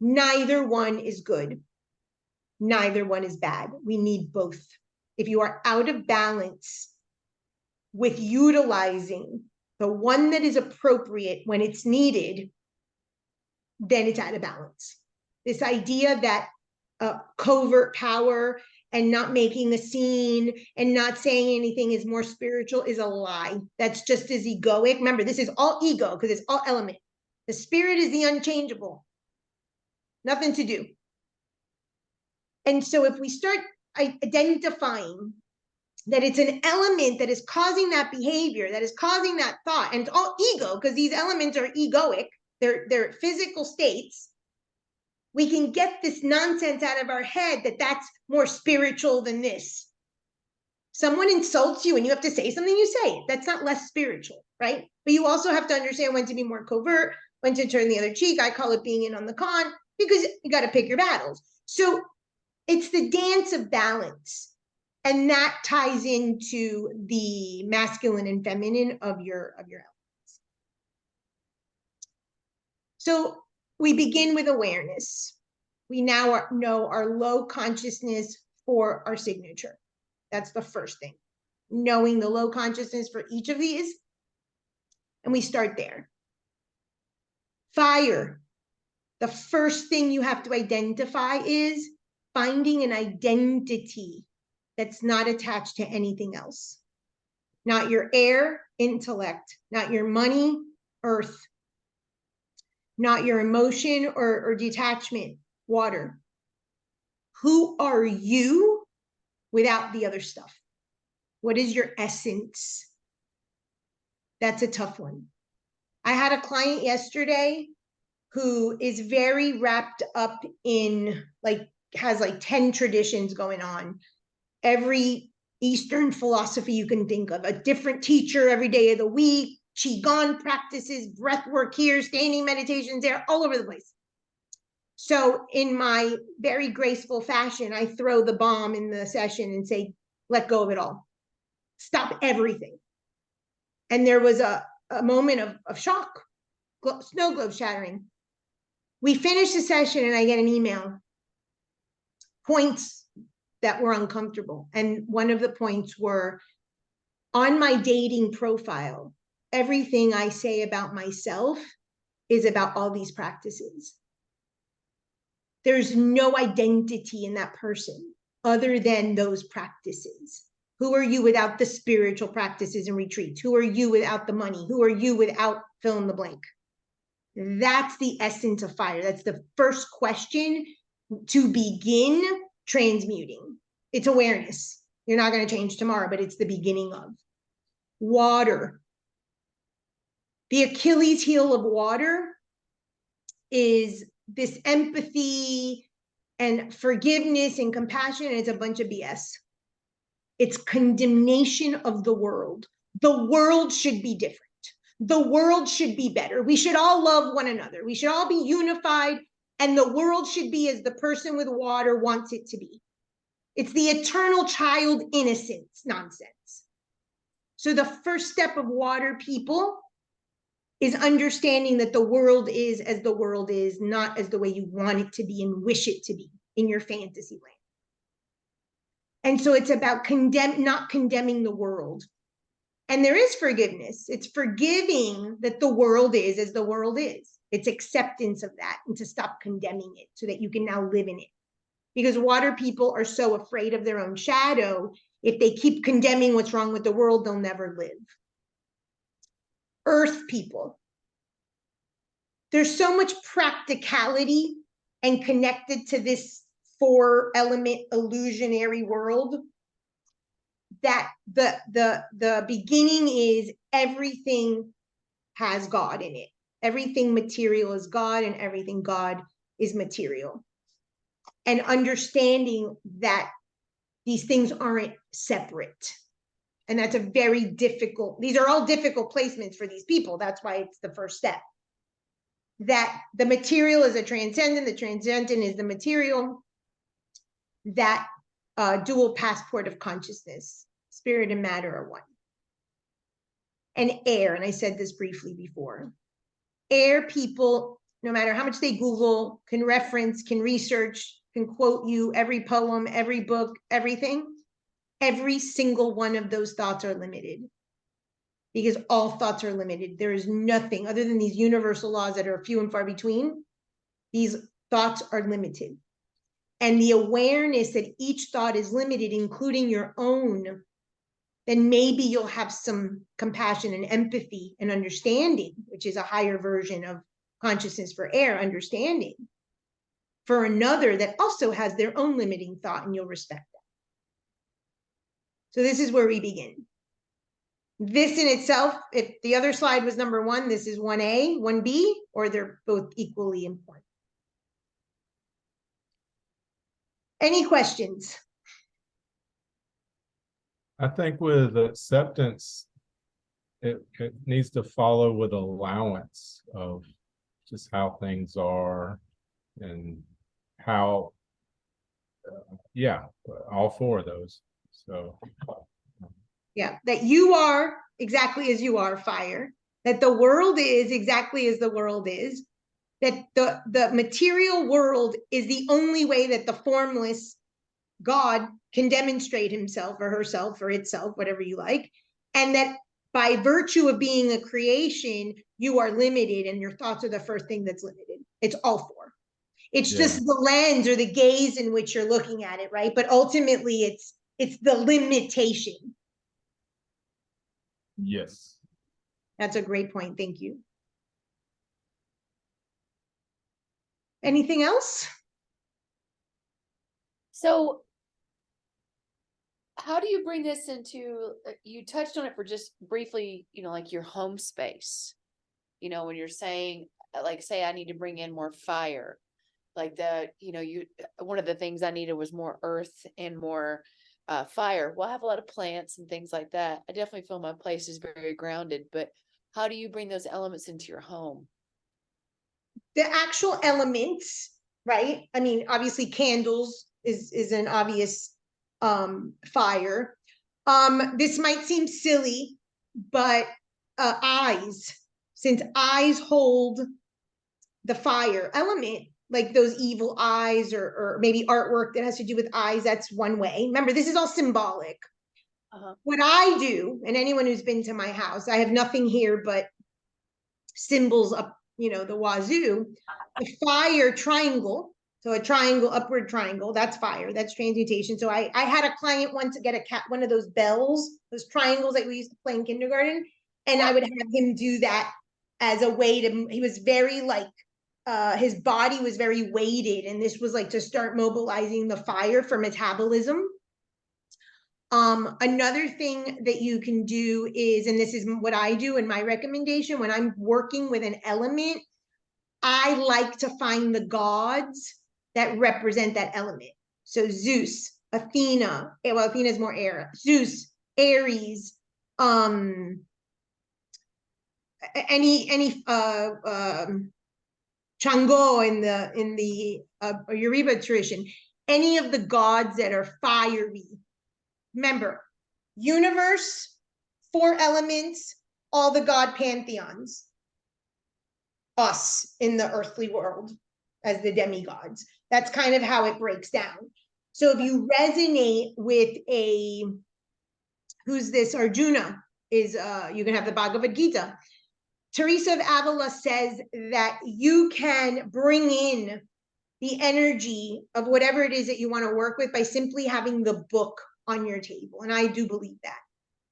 Neither one is good. Neither one is bad. We need both. If you are out of balance with utilizing the one that is appropriate when it's needed, then it's out of balance. This idea that covert power and not making a scene and not saying anything is more spiritual is a lie. That's just as egoic. Remember, this is all ego because it's all element. The spirit is the unchangeable. Nothing to do. And so if we start identifying that it's an element that is causing that behavior, that is causing that thought, and it's all ego because these elements are egoic, they're physical states, we can get this nonsense out of our head that that's more spiritual than this. Someone insults you and you have to say something, you say it. That's not less spiritual, right? But you also have to understand when to be more covert, when to turn the other cheek. I call it being in on the con, because you got to pick your battles. So it's the dance of balance. And that ties into the masculine and feminine of your elements. So we begin with awareness. We now know our low consciousness for our signature. That's the first thing. Knowing the low consciousness for each of these. And we start there. Fire. The first thing you have to identify is finding an identity that's not attached to anything else. Not your air, intellect. Not your money, earth. Not your emotion or detachment, water. Who are you without the other stuff? What is your essence? That's a tough one. I had a client yesterday who is very wrapped up in, has 10 traditions going on. Every Eastern philosophy you can think of, a different teacher every day of the week, Qigong practices, breath work here, standing meditations there, all over the place. So in my very graceful fashion, I throw the bomb in the session and say, let go of it all. Stop everything. And there was a moment of shock, snow globes shattering. We finished the session and I get an email, points that were uncomfortable. And one of the points were, on my dating profile, everything I say about myself is about all these practices. There's no identity in that person other than those practices. Who are you without the spiritual practices and retreats? Who are you without the money? Who are you without fill in the blank? That's the essence of fire. That's the first question to begin transmuting. It's awareness. You're not going to change tomorrow, but it's the beginning of. Water. The Achilles heel of water is this empathy and forgiveness and compassion, and it's a bunch of BS. It's condemnation of the world. The world should be different. The world should be better. We should all love one another. We should all be unified, and the world should be as the person with water wants it to be. It's the eternal child innocence nonsense. So the first step of water, people, is understanding that the world is as the world is, not as the way you want it to be and wish it to be in your fantasy land. And so it's about not condemning the world. And there is forgiveness. It's forgiving that the world is as the world is. It's acceptance of that and to stop condemning it so that you can now live in it. Because water people are so afraid of their own shadow. If they keep condemning what's wrong with the world, they'll never live. Earth people. There's so much practicality and connected to this 4-element illusionary world that the beginning is everything has God in it. Everything material is God and everything God is material. And understanding that these things aren't separate. And that's a very difficult, these are all difficult placements for these people. That's why it's the first step. That the material is a transcendent, the transcendent is the material. That dual passport of consciousness, spirit and matter are one. And air, and I said this briefly before. Air people, no matter how much they Google, can reference, can research, can quote you every poem, every book, everything. Every single one of those thoughts are limited. Because all thoughts are limited. There is nothing other than these universal laws that are few and far between. These thoughts are limited. and the awareness that each thought is limited, including your own, then maybe you'll have some compassion and empathy and understanding, which is a higher version of consciousness for air, understanding for another that also has their own limiting thought, and you'll respect that. So this is where we begin. This in itself, if the other slide was number 1, this is 1A, 1B, or they're both equally important. Any questions? I think with acceptance, it needs to follow with allowance of just how things are and how, yeah, all 4 of those. So, Yeah, that you are exactly as you are, fire, that the world is exactly as the world is, that the material world is the only way that the formless God can demonstrate himself or herself or itself, whatever you like, and that by virtue of being a creation, you are limited, and your thoughts are the first thing that's limited. It's all 4. It's just the lens or the gaze in which you're looking at it, right? But ultimately, it's the limitation. yes. That's a great point. Thank you. Anything else? So how do you bring this into, you touched on it for just briefly, like your home space, when you're saying, like, say I need to bring in more fire, like one of the things I needed was more earth and more fire. Well, I have a lot of plants and things like that. I definitely feel my place is very grounded, but how do you bring those elements into your home? The actual elements, right? I mean, obviously candles is an obvious fire. This might seem silly, but eyes, since eyes hold the fire element, like those evil eyes, or maybe artwork that has to do with eyes, that's one way. Remember, this is all symbolic. What I do, and anyone who's been to my house, I have nothing here but symbols up, the wazoo. A fire triangle, so a triangle, upward triangle, that's fire, that's transmutation. So I had a client once get one of those bells, those triangles that we used to play in kindergarten, and I would have him do that as a way to, he was very like, his body was very weighted, and this was like to start mobilizing the fire for metabolism. Another thing that you can do is, and this is what I do in my recommendation, when I'm working with an element, I like to find the gods that represent that element. So Zeus, Athena, well, Athena is more air, Zeus, Aries, any Chango in the Yoruba tradition, any of the gods that are fiery. Remember, universe, 4 elements, all the god pantheons, us in the earthly world as the demigods. That's kind of how it breaks down. So if you resonate with who's this, Arjuna, is you can have the Bhagavad Gita. Teresa of Avila says that you can bring in the energy of whatever it is that you want to work with by simply having the book on your table. And I do believe that.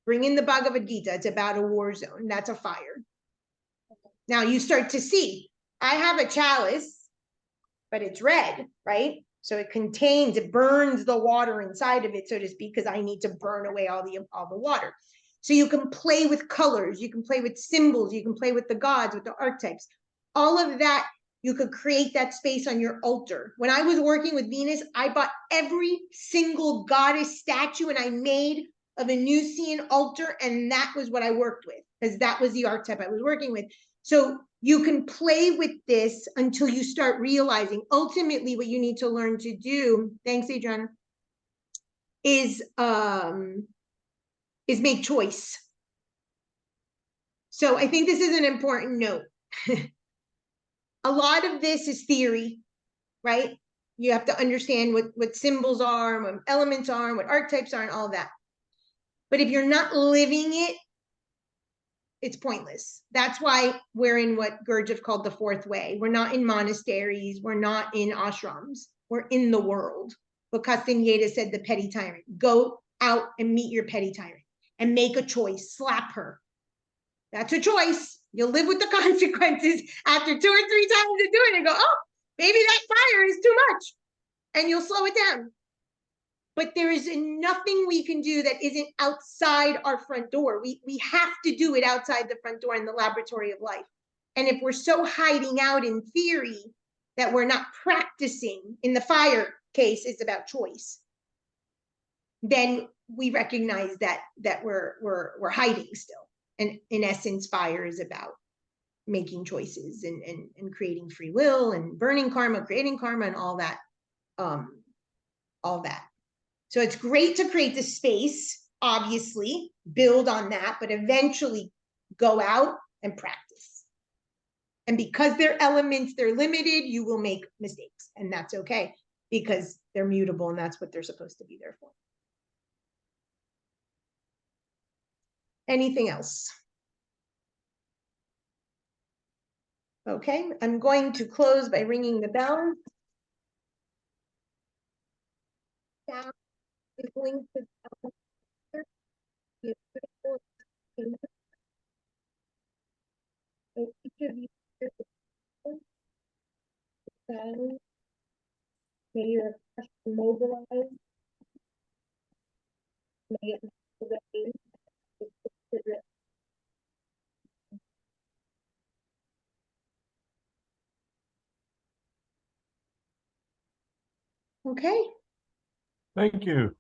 Bring in the Bhagavad Gita. It's about a war zone. That's a fire. Now you start to see, I have a chalice, but it's red, right? So it burns the water inside of it, so to speak, because I need to burn away all the water. So you can play with colors, you can play with symbols, you can play with the gods, with the archetypes. All of that, you could create that space on your altar. When I was working with Venus, I bought every single goddess statue and I made a Venusian altar, and that was what I worked with, because that was the archetype I was working with. So you can play with this until you start realizing ultimately what you need to learn to do, thanks, Adriana, is make choice. So I think this is an important note. A lot of this is theory, right? You have to understand what symbols are, and what elements are, and what archetypes are, and all that. But if you're not living it, it's pointless. That's why we're in what Gurdjieff called the 4th way. We're not in monasteries. We're not in ashrams. or in the world. But Castaneda said the petty tyrant. Go out and meet your petty tyrant and make a choice. Slap her. That's a choice. You'll live with the consequences after 2 or 3 times of doing it. Go, oh, maybe that fire is too much. And you'll slow it down. But there is nothing we can do that isn't outside our front door. We have to do it outside the front door in the laboratory of life. And if we're so hiding out in theory that we're not practicing, in the fire case, it's about choice, then we recognize that we're hiding still. And in essence, fire is about making choices and creating free will and burning karma, creating karma, and all that. So it's great to create the space, obviously, build on that, but eventually go out and practice. And because they're elements, they're limited, you will make mistakes, and that's okay because they're mutable and that's what they're supposed to be there for. Anything else? Okay, I'm going to close by ringing the bell. Down is going to each of you may your question mobilize. May it motivate. Okay. Thank you.